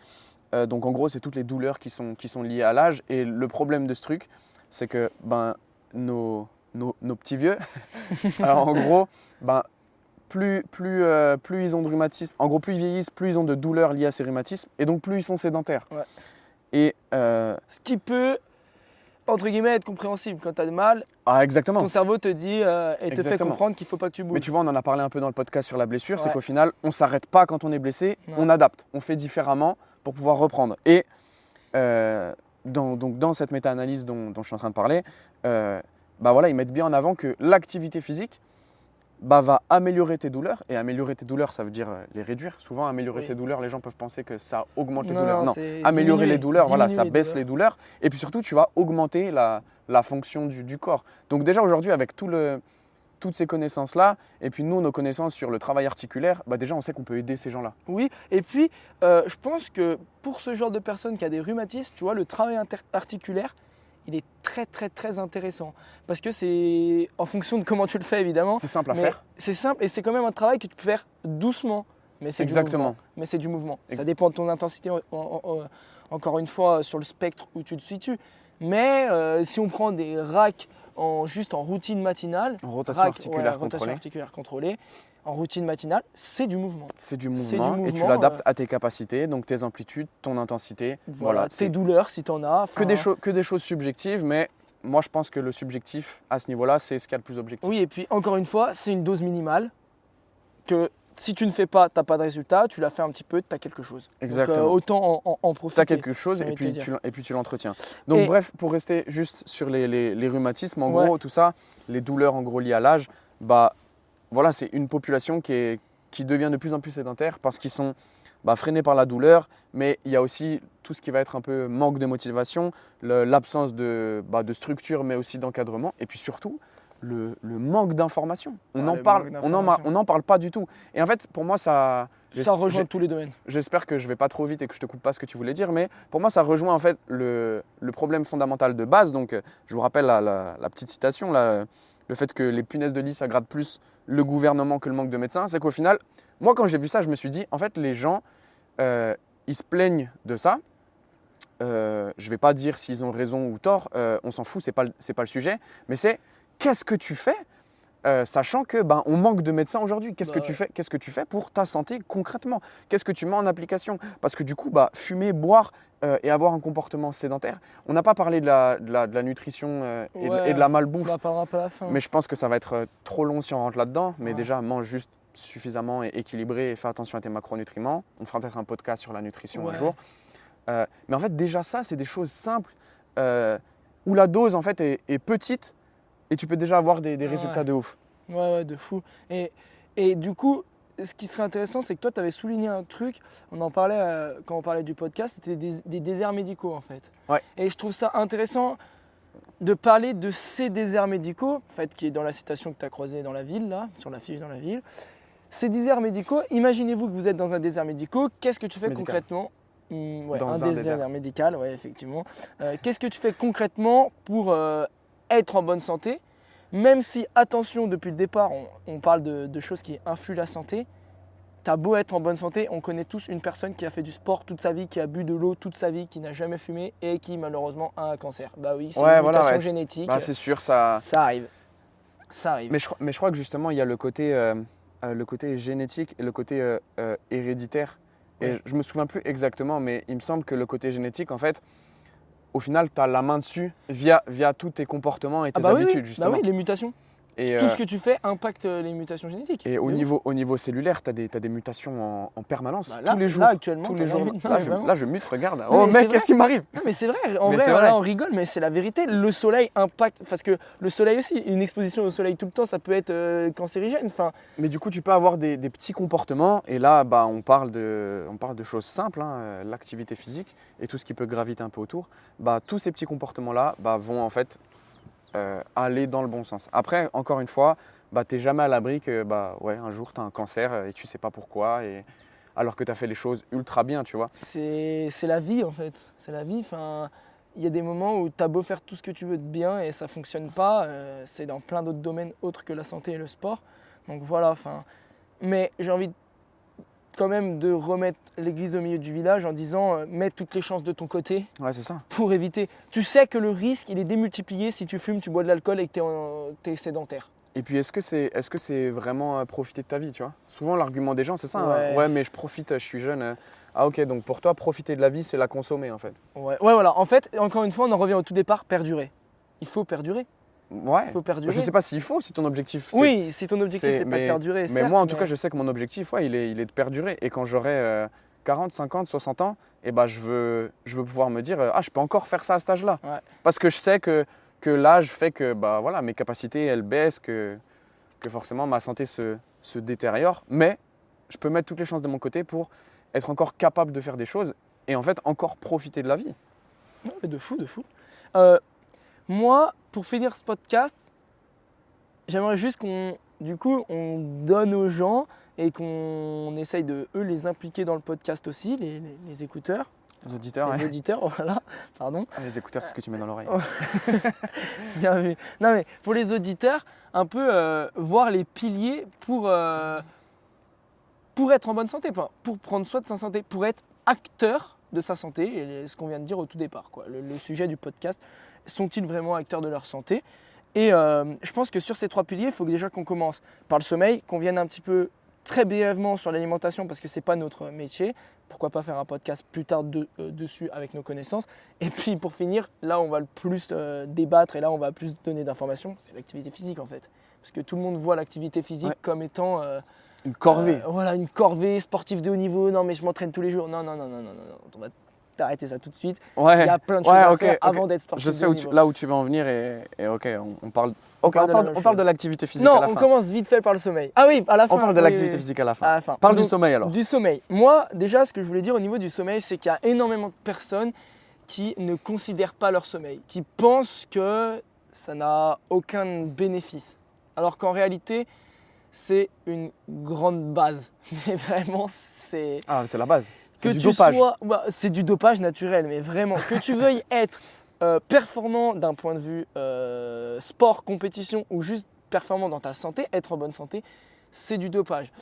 A: Donc en gros, c'est toutes les douleurs qui sont liées à l'âge. Et le problème de ce truc, c'est que nos petits vieux, alors en gros, plus ils ont de rhumatisme, en gros plus ils vieillissent, plus ils ont de douleurs liées à ces rhumatismes. Et donc plus ils sont sédentaires.
B: Ouais.
A: Et
B: Ce qui peut, entre guillemets, être compréhensible. Quand tu as mal,
A: exactement.
B: ton cerveau te dit et te fait
A: Exactement.
B: comprendre qu'il ne faut pas que tu bouges.
A: Mais tu vois, on en a parlé un peu dans le podcast sur la blessure, c'est
B: Ouais.
A: qu'au final, on ne s'arrête pas quand on est blessé,
B: Non.
A: on adapte, on fait différemment pour pouvoir reprendre. Et dans cette méta-analyse dont je suis en train de parler, voilà, ils mettent bien en avant que l'activité physique va améliorer tes douleurs. Et améliorer tes douleurs, ça veut dire les réduire. Souvent, améliorer
B: Oui.
A: ces douleurs, les gens peuvent penser que ça augmente les
B: Non,
A: douleurs. Non,
B: c'est
A: améliorer
B: diminuer,
A: les douleurs, voilà, ça
B: diminuer les
A: baisse
B: douleurs.
A: les douleurs. Et puis surtout, tu vas augmenter la fonction du corps. Donc déjà aujourd'hui, avec toutes ces connaissances-là, et puis nous, nos connaissances sur le travail articulaire, déjà on sait qu'on peut aider ces gens-là.
B: Oui, et puis je pense que pour ce genre de personne qui a des rhumatismes, tu vois, le travail articulaire, il est très très très intéressant. Parce que c'est en fonction de comment tu le fais évidemment.
A: C'est simple à
B: mais
A: faire.
B: C'est simple et c'est quand même un travail que tu peux faire doucement. Mais c'est du
A: Exactement.
B: mouvement. Mais c'est du mouvement. Ça dépend de ton intensité, encore une fois, sur le spectre où tu te situes. Mais si on prend des racks juste en routine matinale,
A: En rotation articulaire
B: rotation
A: contrôlée.
B: articulaire contrôlée, en routine matinale, c'est du mouvement.
A: C'est du
B: C'est
A: mouvement,
B: du
A: et tu
B: mouvement,
A: l'adaptes à tes capacités, donc tes amplitudes, ton intensité.
B: Voilà,
A: c'est
B: tes douleurs si tu en as.
A: que des choses subjectives, mais moi je pense que le subjectif à ce niveau-là, c'est ce qu'il y a le plus objectif.
B: Oui, et puis encore une fois, c'est une dose minimale que si tu ne fais pas, tu n'as pas de résultat, tu l'as fait un petit peu, tu as quelque chose.
A: Exactement.
B: Donc, autant en
A: Tu
B: profiter.
A: as quelque chose
B: j'ai
A: et
B: envie de te
A: puis, tu l'entretiens. Donc
B: Et-
A: bref, pour rester juste sur les rhumatismes, en
B: Ouais.
A: gros, tout ça, les douleurs en gros liées à l'âge, bah voilà, c'est une population qui devient de plus en plus sédentaire parce qu'ils sont freinés par la douleur, mais il y a aussi tout ce qui va être un peu manque de motivation, l'absence de structure, mais aussi d'encadrement, et puis surtout le manque d'information. On
B: Ah,
A: n'en
B: le
A: parle,
B: manque
A: on
B: d'information.
A: n'en parle pas du tout. Et en fait, pour moi,
B: Ça rejoint tous les domaines.
A: j'espère que je ne vais pas trop vite et que je ne te coupe pas ce que tu voulais dire, mais pour moi, ça rejoint en fait le problème fondamental de base. Donc, je vous rappelle la petite citation, là, le fait que les punaises de lit, ça gratte plus le gouvernement que le manque de médecins. C'est qu'au final, moi, quand j'ai vu ça, je me suis dit, en fait, les gens, ils se plaignent de ça. Je ne vais pas dire s'ils ont raison ou tort, on s'en fout, c'est pas le sujet, mais c'est qu'est-ce que tu fais sachant que on manque de médecins aujourd'hui. Qu'est-ce que tu fais pour ta santé concrètement? Qu'est-ce que tu mets en application? Parce que du coup, fumer, boire et avoir un comportement sédentaire. On n'a pas parlé de la nutrition et de la malbouffe,
B: On en parlera pas à la fin.
A: mais je pense que ça va être trop long si on rentre là-dedans. Mais
B: Ouais.
A: déjà, mange juste suffisamment et équilibré et fais attention à tes macronutriments. On fera peut-être un podcast sur la nutrition un
B: Ouais.
A: jour. Mais en fait, déjà ça, c'est des choses simples où la dose en fait est petite et tu peux déjà avoir des résultats de ouf.
B: Ouais, de fou. Et du coup, ce qui serait intéressant, c'est que toi, tu avais souligné un truc, on en parlait quand on parlait du podcast, c'était des déserts médicaux en fait.
A: Ouais.
B: Et je trouve ça intéressant de parler de ces déserts médicaux, en fait, qui est dans la citation que tu as croisée dans la ville, là, sur l'affiche dans la ville. Ces déserts médicaux, imaginez-vous que vous êtes dans un désert médical, qu'est-ce que tu fais
A: Médical.
B: concrètement? Ouais,
A: Dans
B: un
A: un
B: désert
A: désert.
B: médical, ouais, effectivement. Qu'est-ce que tu fais concrètement pour être en bonne santé? Même si, attention, depuis le départ, on parle de choses qui influent la santé, t'as beau être en bonne santé, on connaît tous une personne qui a fait du sport toute sa vie, qui a bu de l'eau toute sa vie, qui n'a jamais fumé et qui malheureusement a un cancer. Bah oui, c'est une mutation génétique,
A: C'est sûr, ça.
B: ça arrive. Ça arrive.
A: Mais je crois que justement, il y a le côté génétique et le côté héréditaire. Et
B: Ouais.
A: je me souviens plus exactement, mais il me semble que le côté génétique, en fait, au final, tu as la main dessus via tous tes comportements et tes habitudes,
B: oui.
A: justement.
B: Bah oui, les mutations.
A: Et,
B: Tout ce que tu fais impacte les mutations génétiques.
A: et au
B: De ouf.
A: niveau cellulaire, tu as des mutations en permanence,
B: Bah là-
A: tous les jours.
B: là, actuellement,
A: tous les
B: t'en as
A: jours.
B: une. Non,
A: Là,
B: mais vraiment.
A: je mute, regarde.
B: mais
A: Oh
B: c'est
A: mec,
B: vrai.
A: qu'est-ce qui m'arrive?
B: Non mais c'est vrai, en
A: Mais
B: vrai,
A: c'est
B: voilà,
A: vrai.
B: on rigole, mais c'est la vérité. Le soleil impacte, parce que le soleil aussi, une exposition au soleil tout le temps, ça peut être cancérigène. Enfin,
A: Mais du coup, tu peux avoir des petits comportements. Et là, on parle de choses simples, hein, l'activité physique et tout ce qui peut graviter un peu autour. Tous ces petits comportements-là vont en fait aller dans le bon sens. Après, encore une fois, tu n'es jamais à l'abri que un jour, tu as un cancer et tu ne sais pas pourquoi. Alors que tu as fait les choses ultra bien, tu vois.
B: c'est la vie en fait. C'est la vie. Enfin, il y a des moments où tu as beau faire tout ce que tu veux de bien et ça ne fonctionne pas. C'est dans plein d'autres domaines autres que la santé et le sport. Donc voilà, enfin. Mais j'ai envie quand même de remettre l'église au milieu du village en disant mets toutes les chances de ton côté
A: Ouais, c'est ça.
B: pour éviter. Tu sais que le risque, il est démultiplié si tu fumes, tu bois de l'alcool et que tu es sédentaire.
A: Et puis, est-ce que c'est vraiment profiter de ta vie, tu vois? Souvent, l'argument des gens, c'est ça.
B: Ouais.
A: Hein. Ouais, mais je profite, je suis jeune. Ah ok, donc pour toi, profiter de la vie, c'est la consommer en fait.
B: Ouais, voilà. En fait, encore une fois, on en revient au tout départ, perdurer. Il faut perdurer.
A: Ouais.
B: Il faut perdurer.
A: Je sais pas s'il faut, si ton objectif.
B: Oui, si ton objectif, c'est pas de perdurer.
A: Mais
B: certes,
A: moi, en tout cas, je sais que mon objectif, il est de perdurer. Et quand j'aurai 40, 50, 60 ans, je veux pouvoir me dire, je peux encore faire ça à cet âge-là.
B: Ouais.
A: Parce que je sais que l'âge fait que mes capacités, elles baissent, que forcément ma santé se détériore. Mais je peux mettre toutes les chances de mon côté pour être encore capable de faire des choses et en fait encore profiter de la vie.
B: Ouais, de fou, de fou. Moi, pour finir ce podcast, j'aimerais juste qu'on donne aux gens et qu'on essaye de eux les impliquer dans le podcast aussi, les écouteurs,
A: Les auditeurs,
B: les auditeurs, voilà, pardon.
A: Les écouteurs, c'est ce que tu mets dans l'oreille.
B: Bien vu. Non mais pour les auditeurs, un peu voir les piliers pour être en bonne santé, pas pour prendre soin de sa santé, pour être acteur de sa santé, et ce qu'on vient de dire au tout départ, quoi. Le sujet du podcast, sont-ils vraiment acteurs de leur santé? Et je pense que sur ces 3 piliers, il faut déjà qu'on commence par le sommeil, qu'on vienne un petit peu très brièvement sur l'alimentation parce que ce n'est pas notre métier. Pourquoi pas faire un podcast plus tard dessus avec nos connaissances. Et puis pour finir, là on va le plus débattre et là on va plus donner d'informations, c'est l'activité physique en fait. Parce que tout le monde voit l'activité physique comme étant
A: une corvée.
B: Voilà, une corvée sportive de haut niveau. Non mais je m'entraîne tous les jours. Non, on va t'arrêter ça tout de suite.
A: Ouais.
B: Il y a plein de choses à faire avant d'être sportif.
A: Je sais
B: de haut niveau.
A: là où tu veux en venir et ok, on parle.
B: On parle
A: de l'activité physique
B: non,
A: à la fin.
B: on commence vite fait par le sommeil. Ah oui, à la fin.
A: On parle de l'activité physique à la fin. Parle du sommeil alors.
B: Du sommeil. Moi, déjà, ce que je voulais dire au niveau du sommeil, c'est qu'il y a énormément de personnes qui ne considèrent pas leur sommeil, qui pensent que ça n'a aucun bénéfice. Alors qu'en réalité, c'est une grande base. Mais vraiment, c'est...
A: Ah, c'est la base. C'est du
B: dopage. C'est du dopage naturel, mais vraiment. Que tu veuilles être performant d'un point de vue sport, compétition ou juste performant dans ta santé, être en bonne santé, c'est du dopage.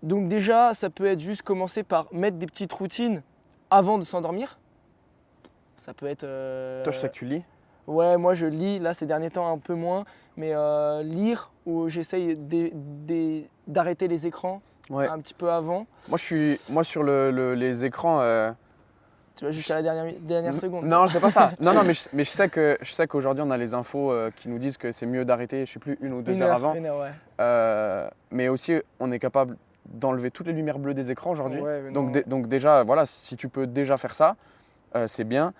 B: Donc déjà, ça peut être juste commencer par mettre des petites routines avant de s'endormir. Ça peut être...
A: Toi, je sais que tu lis.
B: Ouais, moi je lis, là ces derniers temps un peu moins, mais lire où j'essaye d'arrêter les écrans un petit peu avant.
A: Moi sur les écrans...
B: Tu vas jusqu'à la dernière seconde.
A: Non, c'est pas ça. Non, mais je sais qu'aujourd'hui on a les infos qui nous disent que c'est mieux d'arrêter, je sais plus, 1 ou 2 heures avant.
B: Une heure, ouais.
A: Mais aussi, on est capable d'enlever toutes les lumières bleues des écrans aujourd'hui.
B: Ouais,
A: donc déjà, voilà, si tu peux déjà faire ça, c'est bien.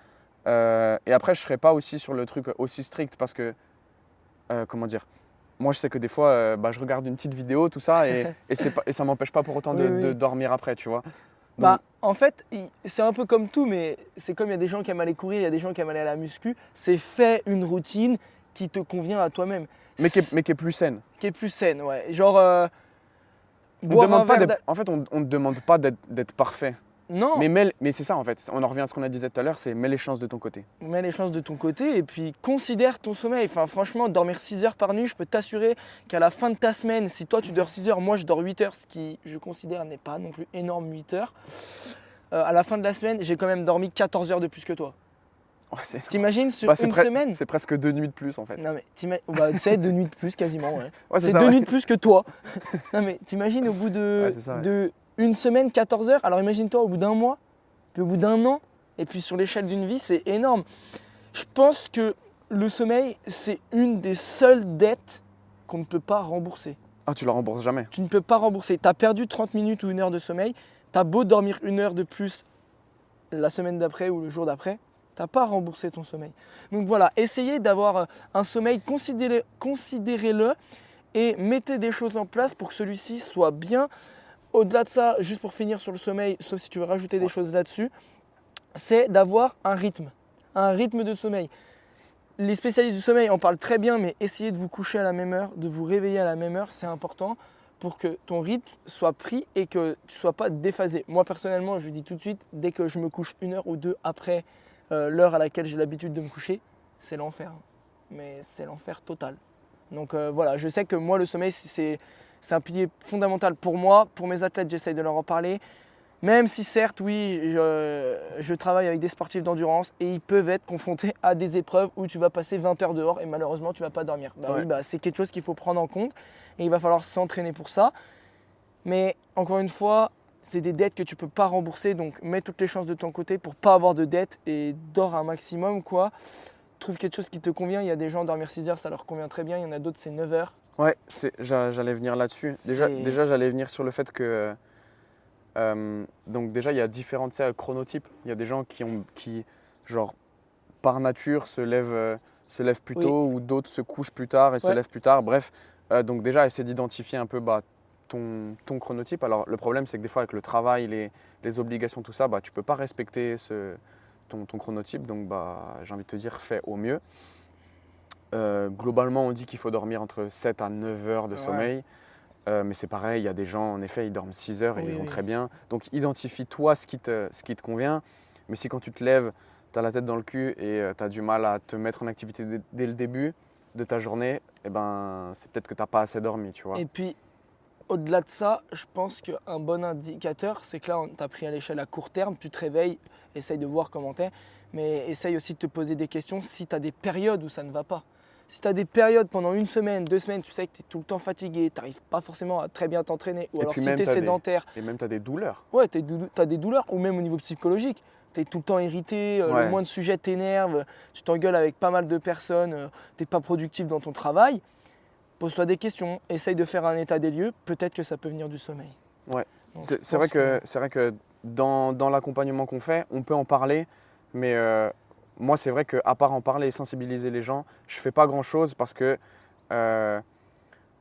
A: Et après, je serai pas aussi sur le truc aussi strict parce que, comment dire, moi je sais que des fois, je regarde une petite vidéo, tout ça, et ça m'empêche pas pour autant de dormir après, tu vois. Donc,
B: en fait, c'est un peu comme tout, mais c'est comme il y a des gens qui aiment aller courir, il y a des gens qui aiment aller à la muscu. C'est fait une routine qui te convient à toi-même.
A: Mais qui est plus saine.
B: Qui est plus saine, ouais. Genre,
A: en fait, on ne demande pas d'être parfait.
B: Non.
A: Mais c'est ça en fait, on en revient à ce qu'on a dit tout à l'heure, c'est mets les chances de ton côté.
B: Mets les chances de ton côté et puis considère ton sommeil. Enfin, franchement, dormir 6 heures par nuit, je peux t'assurer qu'à la fin de ta semaine, si toi tu dors 6 heures, moi je dors 8 heures, ce qui je considère n'est pas non plus énorme 8 heures. À la fin de la semaine, j'ai quand même dormi 14 heures de plus que toi.
A: Ouais,
B: t'imagines sur une semaine?
A: C'est presque 2 nuits de plus en fait.
B: Non mais tu sais, 2 nuits de plus quasiment, ouais.
A: C'est
B: 2 nuits de plus que toi. Non mais t'imagines au bout de une semaine, 14 heures, alors imagine-toi au bout d'un mois, puis au bout d'un an, et puis sur l'échelle d'une vie, c'est énorme. Je pense que le sommeil, c'est une des seules dettes qu'on ne peut pas rembourser.
A: Ah, tu la rembourses jamais?
B: Tu ne peux pas rembourser. Tu as perdu 30 minutes ou 1 heure de sommeil, tu as beau dormir 1 heure de plus la semaine d'après ou le jour d'après, tu n'as pas remboursé ton sommeil. Donc voilà, essayez d'avoir un sommeil, considérez-le et mettez des choses en place pour que celui-ci soit bien. Au-delà de ça, juste pour finir sur le sommeil, sauf si tu veux rajouter des choses là-dessus, c'est d'avoir un rythme de sommeil. Les spécialistes du sommeil en parlent très bien, mais essayez de vous coucher à la même heure, de vous réveiller à la même heure, c'est important pour que ton rythme soit pris et que tu ne sois pas déphasé. Moi personnellement, je le dis tout de suite, dès que je me couche 1 heure ou 2 après l'heure à laquelle j'ai l'habitude de me coucher, c'est l'enfer. Mais c'est l'enfer total. Donc voilà, je sais que moi le sommeil c'est un pilier fondamental pour moi, pour mes athlètes, j'essaye de leur en parler. Même si certes, oui, je travaille avec des sportifs d'endurance et ils peuvent être confrontés à des épreuves où tu vas passer 20 heures dehors et malheureusement tu ne vas pas dormir. Oui, c'est quelque chose qu'il faut prendre en compte et il va falloir s'entraîner pour ça. Mais encore une fois, c'est des dettes que tu ne peux pas rembourser, donc mets toutes les chances de ton côté pour ne pas avoir de dettes et dors un maximum, quoi. Trouve quelque chose qui te convient. Il y a des gens, dormir 6 heures, ça leur convient très bien. Il y en a d'autres, c'est 9 heures.
A: Ouais, j'allais venir là-dessus. Déjà, j'allais venir sur le fait que... donc déjà, il y a différents chronotypes. Il y a des gens qui genre, par nature, se lèvent plus tôt ou d'autres se couchent plus tard et se lèvent plus tard. Bref, donc déjà, essaie d'identifier un peu ton chronotype. Alors, le problème, c'est que des fois, avec le travail, les obligations, tout ça, tu ne peux pas respecter ton chronotype. Donc, j'ai envie de te dire, fais au mieux. Globalement, on dit qu'il faut dormir entre 7 à 9 heures de sommeil. Mais c'est pareil, il y a des gens, en effet, ils dorment 6 heures et ils vont très bien. Donc, identifie-toi ce qui te convient. Mais si quand tu te lèves, tu as la tête dans le cul et tu as du mal à te mettre en activité dès le début de ta journée, eh ben, c'est peut-être que tu n'as pas assez dormi, tu vois.
B: Et puis, au-delà de ça, je pense qu'un bon indicateur, c'est que là, tu as pris à l'échelle à court terme, tu te réveilles, essaye de voir comment tu es, mais essaye aussi de te poser des questions si tu as des périodes où ça ne va pas. Si tu as des périodes pendant une semaine, 2 semaines, tu sais que tu es tout le temps fatigué, tu n'arrives pas forcément à très bien t'entraîner, ou
A: Et
B: alors
A: puis
B: si
A: même,
B: tu es sédentaire,
A: et même tu as des douleurs.
B: ouais, tu as des douleurs, ou même au niveau psychologique. Tu es tout le temps irrité, le
A: Ouais.
B: moindre sujet t'énerve, tu t'engueules avec pas mal de personnes, tu n'es pas productif dans ton travail. Pose-toi des questions, essaye de faire un état des lieux, peut-être que ça peut venir du sommeil.
A: Ouais.
B: Donc,
A: C'est vrai que dans l'accompagnement qu'on fait, on peut en parler, mais moi, c'est vrai qu'à part en parler et sensibiliser les gens, je ne fais pas grand-chose parce que euh,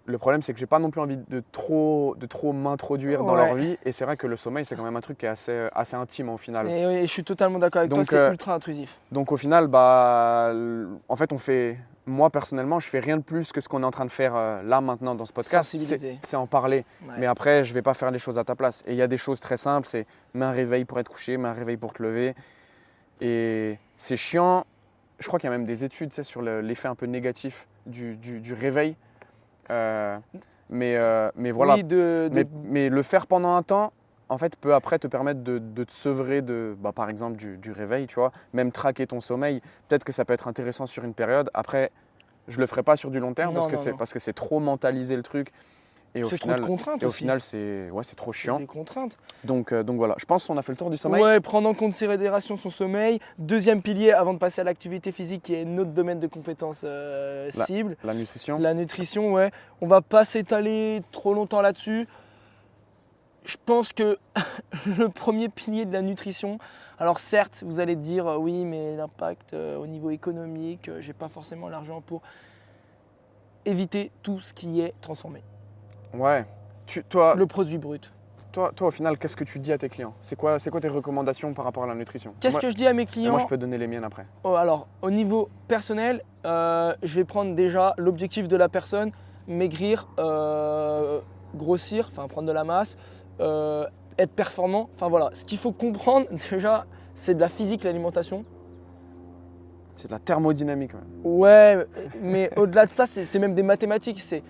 A: le problème, c'est que j'ai pas non plus envie de trop m'introduire dans leur
B: Ouais.
A: vie. Et c'est vrai que le sommeil, c'est quand même un truc qui est assez intime au final.
B: Et oui, je suis totalement d'accord avec toi,
A: Donc,
B: c'est ultra intrusif.
A: Donc au final, en fait, moi personnellement, je fais rien de plus que ce qu'on est en train de faire là maintenant dans ce podcast.
B: Sensibiliser.
A: C'est en parler.
B: Ouais.
A: Mais après, je vais pas faire les choses à ta place. Et il y a des choses très simples, c'est mets un réveil pour être couché, mets un réveil pour te lever. Et c'est chiant. Je crois qu'il y a même des études, tu sais, sur l'effet un peu négatif du réveil. Mais voilà.
B: Oui,
A: Mais le faire pendant un temps, en fait, peut après te permettre de te sevrer par exemple, du réveil, tu vois. Même traquer ton sommeil. Peut-être que ça peut être intéressant sur une période. Après, je le ferai pas sur du long terme
B: Non,
A: parce que c'est trop mentaliser le truc. Et au
B: c'est trop
A: final,
B: de contraintes
A: et au
B: aussi.
A: final, c'est trop chiant.
B: Des contraintes.
A: Donc voilà, je pense qu'on a fait le tour du sommeil.
B: Ouais, prendre en considération son sommeil. Deuxième pilier avant de passer à l'activité physique qui est notre domaine de compétences cible.
A: La nutrition.
B: La nutrition, ouais. On va pas s'étaler trop longtemps là-dessus. Je pense que le premier pilier de la nutrition, alors certes, vous allez dire oui, mais l'impact au niveau économique, j'ai pas forcément l'argent pour éviter tout ce qui est transformé.
A: Ouais. Toi,
B: Le produit brut.
A: au final, qu'est-ce que tu dis à tes clients? C'est quoi tes recommandations par rapport à la nutrition?
B: Qu'est-ce que je dis à mes
A: Et
B: clients?
A: moi, je peux donner les miennes après.
B: Oh, alors, au niveau personnel, je vais prendre déjà l'objectif de la personne, maigrir, grossir, enfin prendre de la masse, être performant. Enfin voilà, ce qu'il faut comprendre déjà, c'est de la physique, l'alimentation.
A: C'est de la thermodynamique. Ouais.
B: Ouais, mais au-delà de ça, c'est même des mathématiques. C'est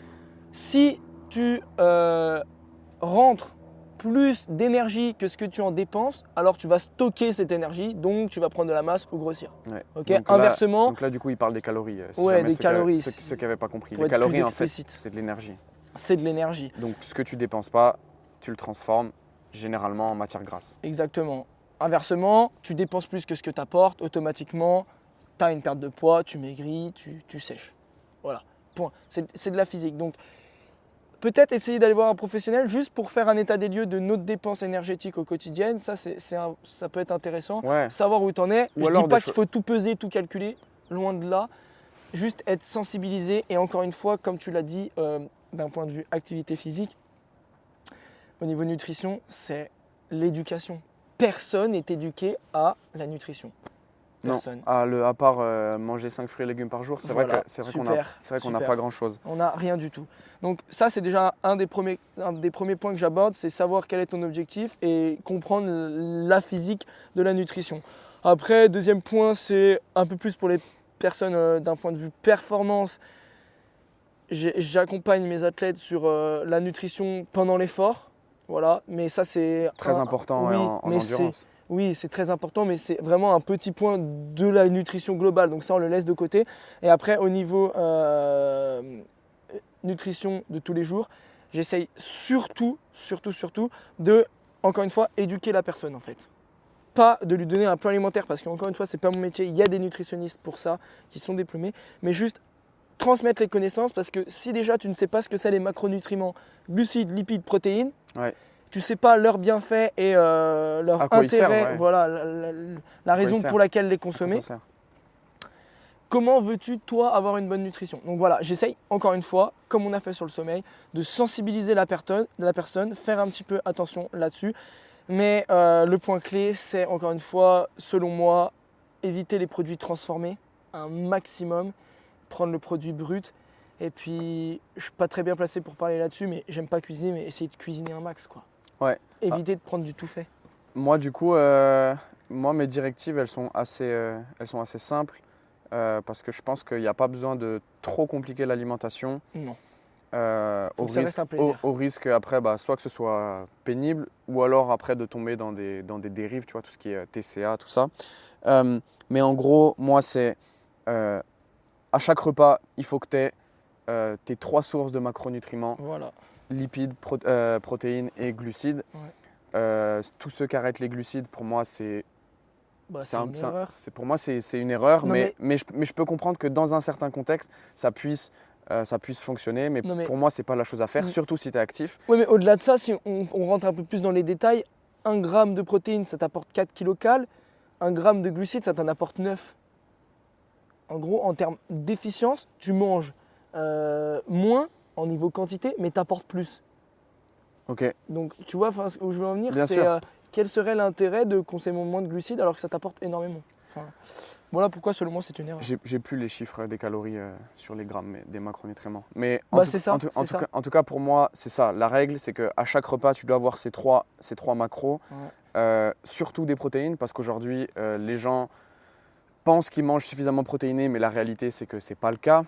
B: si tu rentres plus d'énergie que ce que tu en dépenses, alors tu vas stocker cette énergie, donc tu vas prendre de la masse ou grossir.
A: Ouais.
B: Ok.
A: Donc
B: Inversement,
A: donc là, du coup, il parle des calories. Si
B: Ouais,
A: jamais
B: des calories.
A: Ceux qui n'avaient pas compris.
B: Pour
A: Les
B: être plus
A: calories, en fait,
B: explicite.
A: c'est de l'énergie.
B: c'est de l'énergie.
A: Donc ce que tu dépenses pas, tu le transformes généralement en matière grasse.
B: Exactement. Inversement, tu dépenses plus que ce que tu apportes, automatiquement, tu as une perte de poids, tu maigris, tu sèches. Voilà, point. C'est de la physique. Donc, peut-être essayer d'aller voir un professionnel juste pour faire un état des lieux de nos dépenses énergétiques au quotidien. Ça, ça peut être intéressant.
A: Ouais.
B: Savoir où tu en es.
A: Ou
B: Je
A: alors
B: dis pas
A: des
B: qu'il faut tout peser, tout calculer. Loin de là. Juste être sensibilisé. Et encore une fois, comme tu l'as dit, d'un point de vue activité physique, au niveau nutrition, c'est l'éducation. Personne n'est éduqué à la nutrition. Personne.
A: Non, à part manger 5 fruits et légumes par jour, c'est
B: Voilà,
A: vrai qu'on n'a
B: super.
A: pas grand-chose.
B: On n'a rien du tout. Donc ça, c'est déjà un des premiers points que j'aborde, c'est savoir quel est ton objectif et comprendre la physique de la nutrition. Après, deuxième point, c'est un peu plus pour les personnes d'un point de vue performance. J'accompagne mes athlètes sur la nutrition pendant l'effort. Voilà, mais ça c'est
A: Très important
B: oui,
A: en
B: mais
A: endurance.
B: oui, c'est très important, mais c'est vraiment un petit point de la nutrition globale. Donc ça, on le laisse de côté. Et après, au niveau nutrition de tous les jours, j'essaye surtout de, encore une fois, éduquer la personne en fait. Pas de lui donner un plan alimentaire parce qu'encore une fois, c'est pas mon métier. Il y a des nutritionnistes pour ça qui sont diplômés, mais juste transmettre les connaissances parce que si déjà tu ne sais pas ce que c'est les macronutriments, glucides, lipides, protéines,
A: Ouais.
B: tu ne sais pas leurs bienfaits et leur
A: À quoi ils servent,
B: intérêt,
A: ouais.
B: voilà, la raison
A: ils servent.
B: pour laquelle les
A: À quoi
B: consommer.
A: ça sert?
B: Comment veux-tu, toi, avoir une bonne nutrition? Donc voilà, j'essaye, encore une fois, comme on a fait sur le sommeil, de sensibiliser la personne, faire un petit peu attention là-dessus. Mais le point clé, c'est, encore une fois, selon moi, éviter les produits transformés un maximum, prendre le produit brut. Et puis, je ne suis pas très bien placé pour parler là-dessus, mais j'aime pas cuisiner, mais essayer de cuisiner un max, quoi.
A: Ouais.
B: Éviter de prendre du tout fait.
A: Moi, du coup, mes directives, elles sont assez simples parce que je pense qu'il n'y a pas besoin de trop compliquer l'alimentation.
B: Non.
A: Au
B: que ça reste un plaisir.
A: risque après, soit que ce soit pénible ou alors après de tomber dans des dérives, tu vois, tout ce qui est TCA, tout ça. Mais en gros, moi, c'est à chaque repas, il faut que tu aies tes 3 sources de macronutriments,
B: Voilà.
A: lipides, protéines et glucides. Tous ceux qui arrêtent les glucides, pour moi, c'est
B: une erreur.
A: pour moi, c'est une erreur,
B: Non,
A: mais je peux comprendre que dans un certain contexte, ça puisse fonctionner, mais pour moi, c'est pas la chose à faire, surtout si tu es actif.
B: Oui, mais au-delà de ça, si on rentre un peu plus dans les détails, 1 gramme de protéines, ça t'apporte 4 kilocalories, 1 gramme de glucides, ça t'en apporte 9. En gros, en termes d'efficience, tu manges moins en niveau quantité, mais t'apportes plus.
A: Ok.
B: Donc, tu vois où je veux en venir,
A: Bien
B: c'est
A: sûr.
B: quel serait l'intérêt de consommer moins de glucides alors que ça t'apporte énormément. Voilà pourquoi, selon moi, c'est une erreur.
A: J'ai plus les chiffres des calories sur les grammes des macronutriments. Mais
B: c'est ça.
A: en tout cas, pour moi, c'est ça. La règle, c'est qu'à chaque repas, tu dois avoir ces trois macros, surtout des protéines, parce qu'aujourd'hui, les gens pensent qu'ils mangent suffisamment protéiné, mais la réalité, c'est que c'est pas le cas.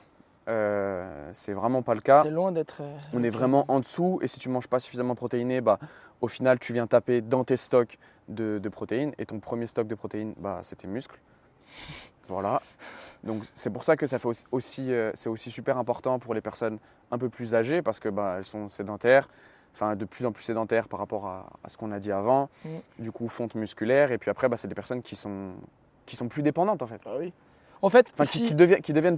A: C'est vraiment pas le cas.
B: C'est loin d'être.
A: On est vraiment en dessous, et si tu manges pas suffisamment protéiné, au final, tu viens taper dans tes stocks de protéines, et ton premier stock de protéines, c'est tes muscles. Voilà. Donc c'est pour ça que ça fait c'est aussi super important pour les personnes un peu plus âgées, parce que elles sont sédentaires, enfin de plus en plus sédentaires par rapport à ce qu'on a dit avant. Du coup, fonte musculaire, et puis après, c'est des personnes qui sont plus dépendantes en fait.
B: Ah oui. En fait,
A: qui deviennent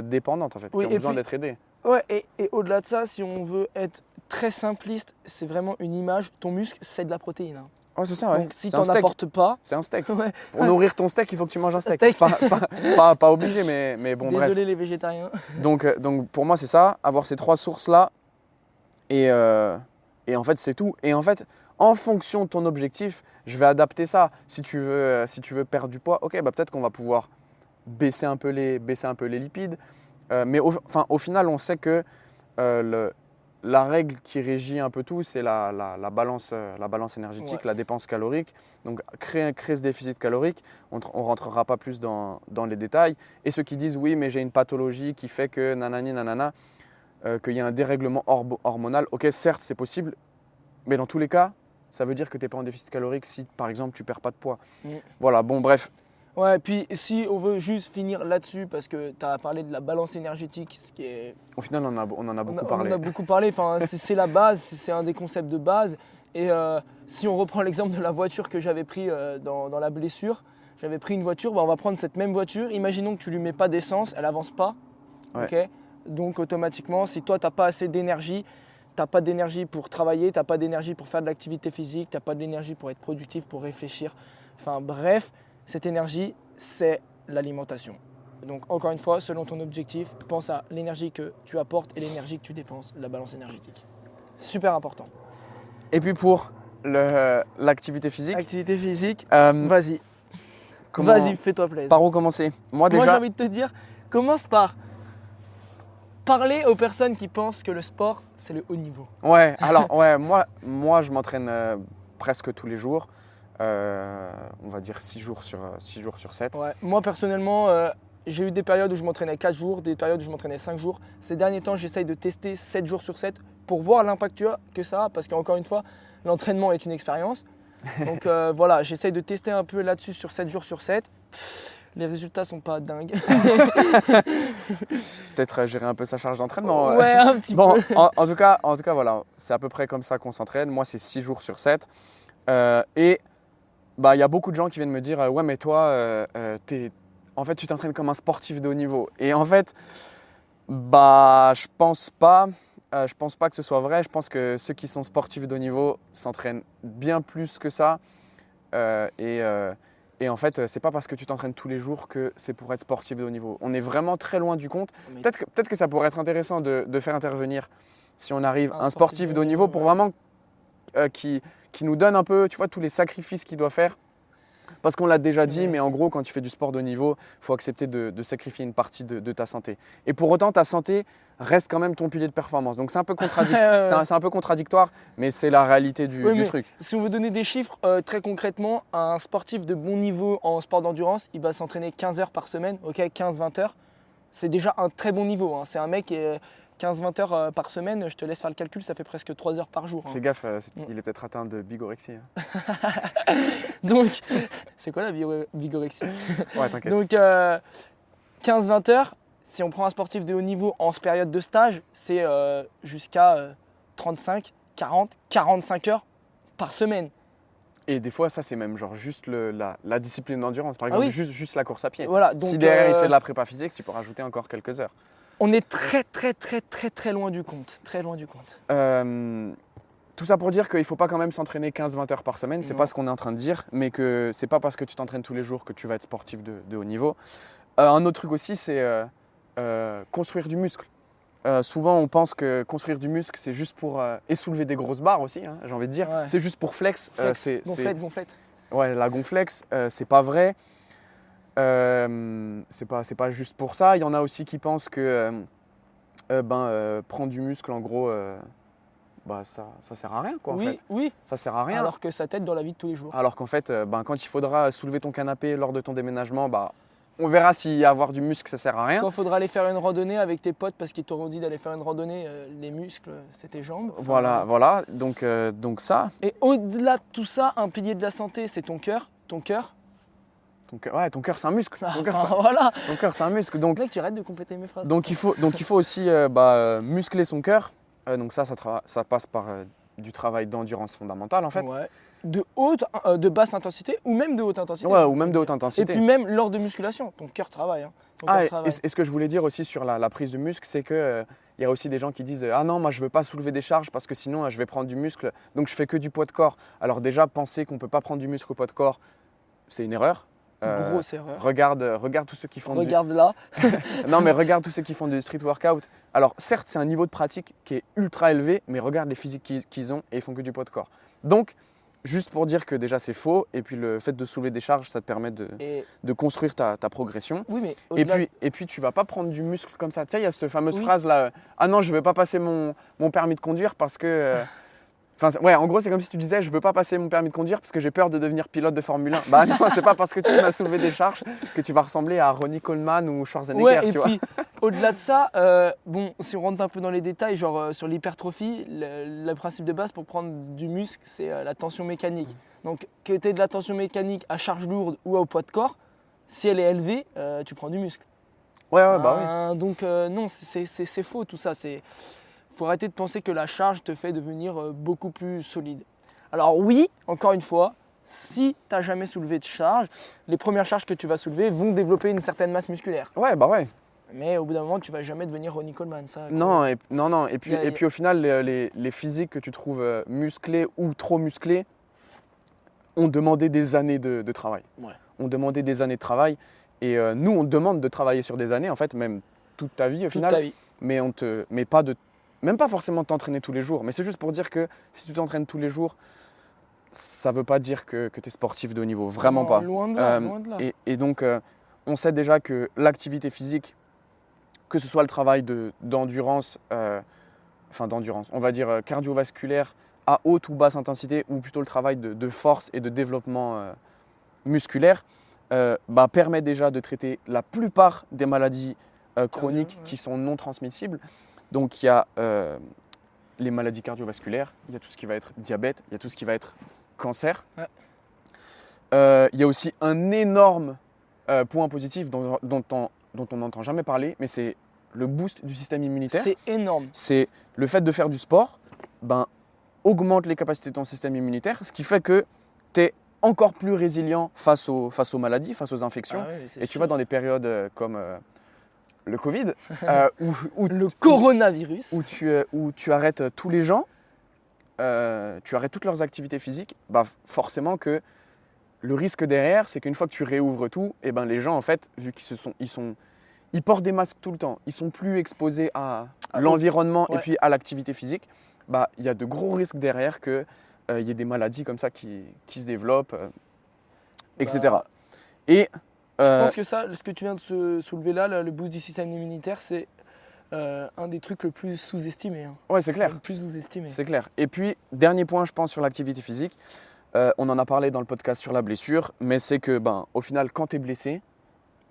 A: dépendantes en fait, qui ont besoin d'être aidées.
B: Ouais, et au-delà de ça, si on veut être très simpliste, c'est vraiment une image. Ton muscle, c'est de la protéine.
A: Ouais, c'est ça, ouais.
B: Donc si tu n'en apportes pas.
A: C'est un steak.
B: Ouais.
A: Pour nourrir ton steak, il faut que tu manges un steak. Pas obligé, mais bon, bref.
B: Désolé les végétariens.
A: Donc pour moi, c'est ça, avoir ces 3 sources-là. Et en fait, c'est tout. Et en fait, en fonction de ton objectif, je vais adapter ça. Si tu veux perdre du poids, ok, peut-être qu'on va pouvoir baisser un peu les lipides. Mais au final, on sait que la règle qui régit un peu tout, c'est la balance énergétique, la dépense calorique. Donc, créer ce déficit calorique, on ne rentrera pas plus dans les détails. Et ceux qui disent, oui, mais j'ai une pathologie qui fait que nanani, nanana, qu'il y a un dérèglement hormonal, ok, certes, c'est possible, mais dans tous les cas, ça veut dire que tu n'es pas en déficit calorique si, par exemple, tu ne perds pas de poids. Voilà, bon, bref.
B: Ouais, puis si on veut juste finir là-dessus, parce que tu as parlé de la balance énergétique, ce qui est...
A: Au final, on en a beaucoup parlé.
B: On en a beaucoup parlé, c'est la base, c'est un des concepts de base. Et si on reprend l'exemple de la voiture que j'avais pris dans la blessure, j'avais pris une voiture, on va prendre cette même voiture, imaginons que tu lui mets pas d'essence, elle avance pas.
A: Ouais.
B: Okay. Donc automatiquement, si toi tu n'as pas assez d'énergie, tu n'as pas d'énergie pour travailler, tu n'as pas d'énergie pour faire de l'activité physique, tu n'as pas d'énergie pour être productif, pour réfléchir. Enfin bref, cette énergie, c'est l'alimentation. Donc encore une fois, selon ton objectif, pense à l'énergie que tu apportes et l'énergie que tu dépenses, la balance énergétique. Super important.
A: Et puis pour l'activité physique.
B: Activité physique, vas-y. Vas-y, fais-toi plaisir.
A: Par où commencer? Moi
B: j'ai envie de te dire, commence par parler aux personnes qui pensent que le sport, c'est le haut niveau.
A: Ouais, alors moi je m'entraîne presque tous les jours. On va dire 6 jours sur 7.
B: Ouais, moi personnellement, j'ai eu des périodes où je m'entraînais 4 jours, des périodes où je m'entraînais 5 jours. Ces derniers temps, j'essaye de tester 7 jours sur 7 pour voir l'impact que ça a, parce qu'encore une fois, l'entraînement est une expérience. Donc voilà, j'essaye de tester un peu là-dessus sur 7 jours sur 7. Les résultats sont pas dingues.
A: Peut-être gérer un peu sa charge d'entraînement.
B: Ouais, un petit peu.
A: En tout cas, voilà, c'est à peu près comme ça qu'on s'entraîne. Moi, c'est 6 jours sur 7. Et il y a beaucoup de gens qui viennent me dire ouais, mais toi, en fait, tu t'entraînes comme un sportif de haut niveau. Et en fait, je pense pas que ce soit vrai. Je pense que ceux qui sont sportifs de haut niveau s'entraînent bien plus que ça. Et en fait, c'est pas parce que tu t'entraînes tous les jours que c'est pour être sportif de haut niveau. On est vraiment très loin du compte. Peut-être que ça pourrait être intéressant de faire intervenir, si on arrive, un sportif de haut niveau pour vraiment qui nous donne un peu, tu vois, tous les sacrifices qu'il doit faire. Parce qu'on l'a déjà dit, mais en gros, quand tu fais du sport de haut niveau, il faut accepter de sacrifier une partie de ta santé. Et pour autant, ta santé reste quand même ton pilier de performance. Donc c'est un peu contradictoire, mais c'est la réalité du truc.
B: Si on veut donner des chiffres, très concrètement, un sportif de bon niveau en sport d'endurance, il va s'entraîner 15 heures par semaine, 15-20 heures. C'est déjà un très bon niveau. Hein. C'est un mec qui est 15-20 heures par semaine, je te laisse faire le calcul, ça fait presque 3 heures par jour.
A: Fais gaffe, il est peut-être atteint de bigorexie.
B: Donc, c'est quoi la bigorexie?
A: Ouais, t'inquiète.
B: Donc, 15-20 heures, si on prend un sportif de haut niveau en période de stage, c'est jusqu'à 35, 40, 45 heures par semaine.
A: Et des fois, ça, c'est même genre juste la discipline d'endurance. Par
B: Ah
A: exemple,
B: oui.
A: juste la course à pied.
B: Voilà,
A: Si
B: donc,
A: derrière, il fait de la prépa physique, tu peux rajouter encore quelques heures.
B: on est très loin du compte. Très loin du compte.
A: Tout ça pour dire qu'il ne faut pas quand même s'entraîner 15-20 heures par semaine. C'est
B: Non.
A: pas ce qu'on est en train de dire, mais que c'est pas parce que tu t'entraînes tous les jours que tu vas être sportif de haut niveau. Un autre truc aussi, c'est construire du muscle. Souvent, on pense que construire du muscle, c'est juste pour et soulever des grosses barres aussi, hein, j'ai envie de dire.
B: Ouais.
A: C'est juste pour flex.
B: Gonflette.
A: Ouais, la gonflex, c'est pas vrai. C'est pas juste pour ça. Il y en a aussi qui pensent que prendre du muscle, en gros, ça sert à rien, quoi, en fait.
B: Oui,
A: Ça sert à rien.
B: alors que ça t'aide dans la vie de tous les jours.
A: Alors qu'en fait, quand il faudra soulever ton canapé lors de ton déménagement, on verra si avoir du muscle, ça sert à rien.
B: Quand il faudra aller faire une randonnée avec tes potes parce qu'ils t'auront dit d'aller faire une randonnée, les muscles, c'est tes jambes. Enfin,
A: Voilà. Donc ça.
B: Et au-delà de tout ça, un pilier de la santé, c'est ton cœur. Ton cœur,
A: Ton cœur, c'est un muscle.
B: voilà.
A: Ton cœur, c'est un muscle. Donc,
B: Mec, tu arrêtes de compléter mes phrases.
A: il faut aussi muscler son cœur. Donc ça passe par du travail d'endurance fondamentale, en fait.
B: Ouais. De basse intensité ou même de haute intensité.
A: Ouais, ou même de haute intensité.
B: Et puis même lors de musculation, ton cœur travaille. Hein. Ton cœur travaille.
A: Et ce que je voulais dire aussi sur la prise de muscle, c'est que il y a aussi des gens qui disent ah non, moi je veux pas soulever des charges parce que sinon je vais prendre du muscle, donc je fais que du poids de corps. Alors déjà, penser qu'on peut pas prendre du muscle au poids de corps, c'est une erreur.
B: Grosse erreur.
A: Regarde tous ceux qui font
B: Regarde là.
A: Non, mais regarde tous ceux qui font du street workout. Alors certes, c'est un niveau de pratique qui est ultra élevé, mais regarde les physiques qu'ils ont et ils font que du poids de corps. Donc juste pour dire que déjà c'est faux, et puis le fait de soulever des charges, ça te permet de construire ta progression.
B: Oui, mais au-delà...
A: Et puis tu vas pas prendre du muscle comme ça. Tu sais, il y a cette fameuse phrase là, ah non, je vais pas passer mon permis de conduire parce que... en gros, c'est comme si tu disais, je veux pas passer mon permis de conduire parce que j'ai peur de devenir pilote de Formule 1. Bah non, c'est pas parce que tu vas soulever des charges que tu vas ressembler à Ronnie Coleman ou Schwarzenegger,
B: Ouais, et
A: tu
B: puis au-delà de ça, si on rentre un peu dans les détails, genre sur l'hypertrophie, le principe de base pour prendre du muscle, c'est la tension mécanique. Donc que tu aies de la tension mécanique à charge lourde ou au poids de corps, si elle est élevée, tu prends du muscle.
A: Ouais, oui.
B: Donc non, c'est faux tout ça. Faut arrêter de penser que la charge te fait devenir beaucoup plus solide. Alors oui, encore une fois, si tu n'as jamais soulevé de charge, les premières charges que tu vas soulever vont développer une certaine masse musculaire.
A: Ouais.
B: Mais au bout d'un moment, tu vas jamais devenir Ronnie Coleman, ça.
A: Non. Et puis au final, les physiques que tu trouves musclés ou trop musclés ont demandé des années de travail.
B: Ouais.
A: Ont demandé des années de travail. Et nous, on te demande de travailler sur des années, en fait, même toute ta vie au final.
B: Toute ta vie.
A: Mais même pas forcément de t'entraîner tous les jours. Mais c'est juste pour dire que si tu t'entraînes tous les jours, ça ne veut pas dire que tu es sportif de haut niveau. Vraiment
B: Non,
A: pas.
B: Loin de là, loin de là.
A: Et donc, on sait déjà que l'activité physique, que ce soit le travail d'endurance, on va dire cardiovasculaire à haute ou basse intensité, ou plutôt le travail de force et de développement musculaire, permet déjà de traiter la plupart des maladies chroniques qui sont non transmissibles. Donc il y a les maladies cardiovasculaires, il y a tout ce qui va être diabète, il y a tout ce qui va être cancer.
B: Ouais.
A: Il y a aussi un énorme point positif dont on n'entend jamais parler, mais c'est le boost du système immunitaire.
B: C'est énorme.
A: C'est le fait de faire du sport, augmente les capacités de ton système immunitaire, ce qui fait que tu es encore plus résilient face aux maladies, face aux infections.
B: Ah ouais,
A: et tu vas dans des périodes comme le Covid,
B: le coronavirus,
A: où tu arrêtes tous les gens, tu arrêtes toutes leurs activités physiques, forcément que le risque derrière, c'est qu'une fois que tu réouvres tout, les gens, en fait, vu ils portent des masques tout le temps, ils sont plus exposés à l'environnement et puis à l'activité physique, il y a de gros risques derrière qu'il y ait des maladies comme ça qui se développent, etc. Et
B: je pense que ce que tu viens de soulever là, le boost du système immunitaire, c'est un des trucs le plus sous-estimés. Hein.
A: Ouais, c'est clair.
B: Le plus sous-estimé.
A: C'est clair. Et puis, dernier point, je pense, sur l'activité physique. On en a parlé dans le podcast sur la blessure, mais c'est que, au final, quand tu es blessé,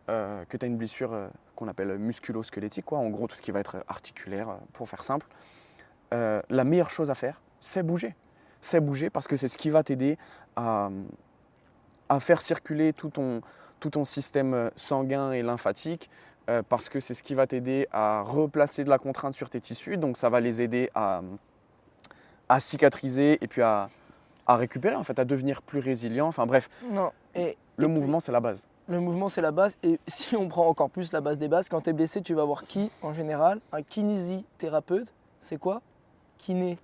A: que tu as une blessure qu'on appelle musculo-squelettique, en gros, tout ce qui va être articulaire, pour faire simple, la meilleure chose à faire, c'est bouger. C'est bouger parce que c'est ce qui va t'aider à faire circuler tout ton système sanguin et lymphatique, parce que c'est ce qui va t'aider à replacer de la contrainte sur tes tissus. Donc ça va les aider à cicatriser et puis à récupérer, en fait, à devenir plus résilient. Enfin bref,
B: Non.
A: le mouvement, c'est la base.
B: Le mouvement, c'est la base. Et si on prend encore plus la base des bases, quand tu es blessé, tu vas voir qui en général? Un kinésithérapeute. C'est quoi? Kiné.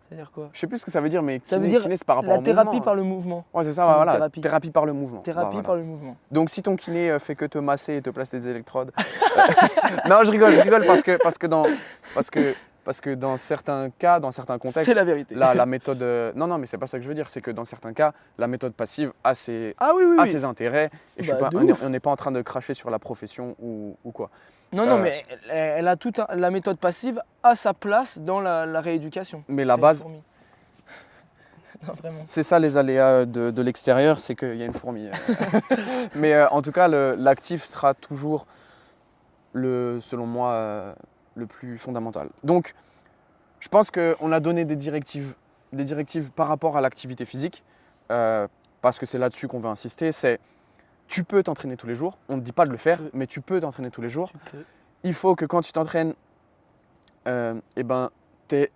B: C'est-à-dire quoi?
A: Je sais plus ce que ça veut dire, mais
B: Ça veut dire
A: kiné, c'est par rapport
B: la
A: au
B: thérapie
A: mouvement.
B: par le mouvement.
A: Ouais, c'est ça, voilà.
B: Kinésithérapie.
A: Thérapie par le mouvement.
B: Thérapie
A: Voilà.
B: par le mouvement.
A: Donc si ton kiné fait que te masser et te placer des électrodes. Non, je rigole parce que dans certains cas, dans certains contextes,
B: C'est la vérité.
A: la méthode. Non, mais c'est pas ça que je veux dire. C'est que dans certains cas, la méthode passive a ses,
B: Ah oui, oui,
A: a
B: oui.
A: ses intérêts. Et
B: Bah, de
A: on
B: ouf.
A: n'est pas en train de cracher sur la profession ou quoi.
B: Non, mais elle a la méthode passive a sa place dans la rééducation.
A: Mais la
B: T'as une
A: base,
B: fourmi. Non, vraiment.
A: c'est ça les aléas de l'extérieur, c'est qu'il y a une fourmi. Mais en tout cas, l'actif sera toujours, selon moi, le plus fondamental. Donc, je pense qu'on a donné des directives par rapport à l'activité physique, parce que c'est là-dessus qu'on veut insister. C'est tu peux t'entraîner tous les jours. On ne dit pas de le faire,
B: Tu peux.
A: mais tu peux t'entraîner tous les jours.
B: Tu peux.
A: Il faut que quand tu t'entraînes, tu aies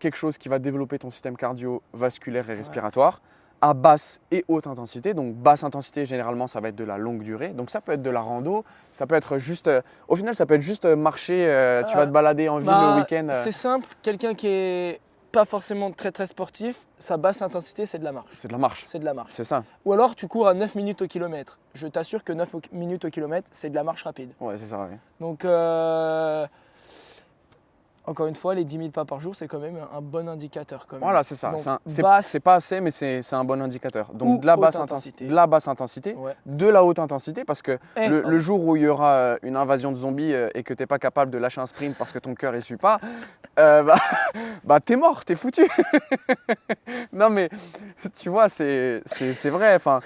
A: quelque chose qui va développer ton système cardiovasculaire et respiratoire à basse et haute intensité. Donc basse intensité, généralement, ça va être de la longue durée. Donc ça peut être de la rando, ça peut être juste… au final, ça peut être juste marcher, tu vas te balader en ville le week-end.
B: C'est simple, quelqu'un qui est pas forcément très très sportif, sa basse intensité c'est de la marche.
A: C'est de la marche.
B: C'est de la marche.
A: C'est ça.
B: Ou alors tu cours à 9 minutes au kilomètre. Je t'assure que 9 minutes au kilomètre, c'est de la marche rapide.
A: Ouais, c'est ça. Ouais.
B: Donc, encore une fois, les 10 000 pas par jour, c'est quand même un bon indicateur. Quand même.
A: Voilà, c'est ça.
B: Donc,
A: C'est
B: basse
A: pas assez, mais c'est un bon indicateur.
B: ou
A: Donc de la
B: haute
A: basse
B: intensité.
A: de la basse intensité,
B: Ouais.
A: de la haute intensité, parce que
B: Eh,
A: le jour où il y aura une invasion de zombies et que tu n'es pas capable de lâcher un sprint parce que ton cœur ne suit pas, t'es mort, t'es foutu. Non mais tu vois, c'est vrai. Enfin,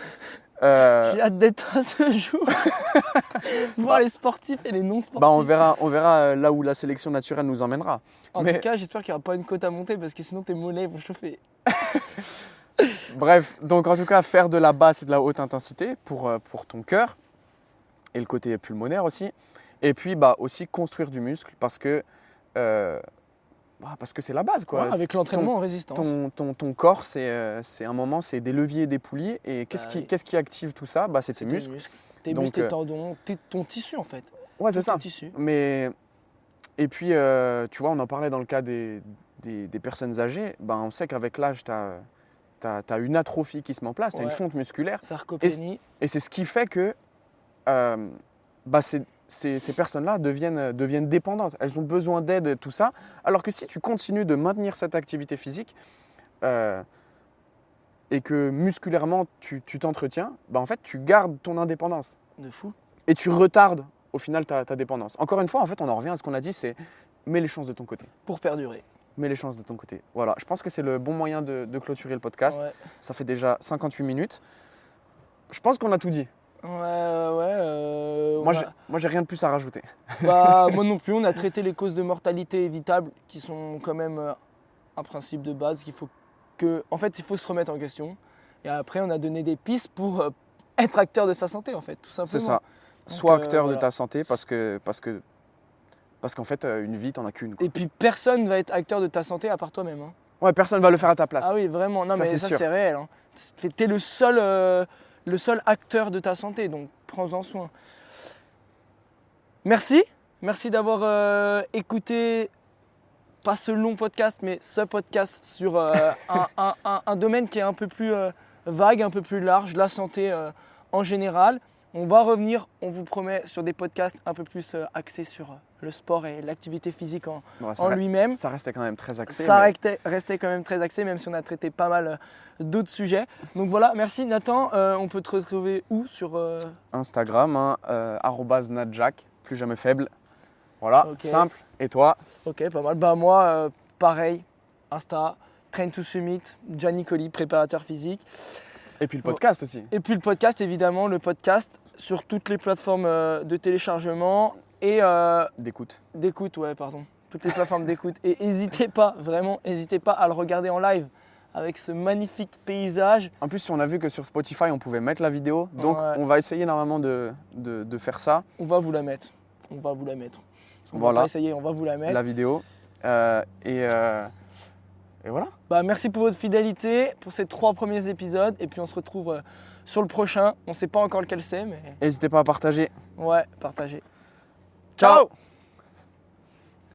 B: J'ai hâte d'être à ce jour. Voir les sportifs et les non-sportifs.
A: on verra là où la sélection naturelle nous emmènera.
B: En
A: mais-
B: tout cas, j'espère qu'il n'y aura pas une côte à monter parce que sinon tes mollets vont chauffer.
A: Bref, donc en tout cas, faire de la basse et de la haute intensité pour ton cœur et le côté pulmonaire aussi. Et puis aussi construire du muscle parce que c'est la base, quoi.
B: Ouais, avec l'entraînement en résistance.
A: Ton corps, c'est un moment, c'est des leviers et des poulies. Et
B: oui.
A: qu'est-ce qui active tout ça? C'est tes muscles.
B: Tes
A: Donc,
B: muscles, tes tendons, ton tissu en fait.
A: Ouais, c'est
B: Tout
A: ça.
B: ton tissu.
A: Et puis, tu vois, on en parlait dans le cas des personnes âgées. On sait qu'avec l'âge, tu as une atrophie qui se met en place, tu as une
B: Ouais.
A: fonte musculaire.
B: Sarcopénie.
A: Et c'est ce qui fait que ces personnes-là deviennent dépendantes. Elles ont besoin d'aide et tout ça. Alors que si tu continues de maintenir cette activité physique et que musculairement tu t'entretiens, en fait tu gardes ton indépendance
B: De fou.
A: et tu retardes au final ta dépendance. Encore une fois, en fait, on en revient à ce qu'on a dit, c'est mets les chances de ton côté.
B: Pour perdurer.
A: Mets les chances de ton côté. Voilà, je pense que c'est le bon moyen de clôturer le podcast.
B: Ouais.
A: Ça fait déjà 58 minutes. Je pense qu'on a tout dit. Moi, j'ai rien de plus à rajouter.
B: Moi non plus, on a traité les causes de mortalité évitables qui sont quand même un principe de base qu'il faut en fait, il faut se remettre en question. Et après, on a donné des pistes pour être acteur de sa santé, en fait, tout simplement.
A: C'est ça. Sois acteur de ta santé parce qu'en fait, une vie, t'en as qu'une.
B: Et puis, personne va être acteur de ta santé à part toi-même. Hein.
A: Ouais, personne va le faire à ta place.
B: Ah oui, vraiment. Non,
A: Ça,
B: mais
A: c'est
B: ça,
A: sûr.
B: c'est réel. Hein. T'es le seul acteur de ta santé, donc prends-en soin. Merci d'avoir écouté, pas ce long podcast, mais ce podcast sur un domaine qui est un peu plus vague, un peu plus large, la santé en général. On va revenir, on vous promet, sur des podcasts un peu plus axés sur le sport et l'activité physique en lui-même.
A: Ça restait quand même très axé.
B: Restait quand même très axé, même si on a traité pas mal d'autres sujets. Donc voilà, merci Nathan. On peut te retrouver où sur
A: Instagram, @nadjack, plus jamais faible. Voilà,
B: Ok.
A: simple. Et toi?
B: Ok, pas mal. Moi, pareil, Insta, Train to Summit, Gianni Colli, préparateur physique.
A: Et puis le podcast aussi.
B: Et puis le podcast, évidemment, sur toutes les plateformes de téléchargement et
A: D'écoute.
B: d'écoute, toutes les plateformes d'écoute. Et n'hésitez pas, vraiment, n'hésitez pas à le regarder en live. avec ce magnifique paysage.
A: En plus, on a vu que sur Spotify, on pouvait mettre la vidéo. Donc,
B: Ouais.
A: on va essayer normalement de faire ça,
B: On va vous la mettre. On va vous la mettre. On va
A: Voilà.
B: pas essayer, on va vous la mettre.
A: la vidéo. Et voilà.
B: Bah, merci pour votre fidélité, pour ces 3 premiers épisodes. Et puis on se retrouve sur le prochain. On sait pas encore lequel c'est, mais
A: N'hésitez pas à partager.
B: ouais, partagez.
A: Ciao.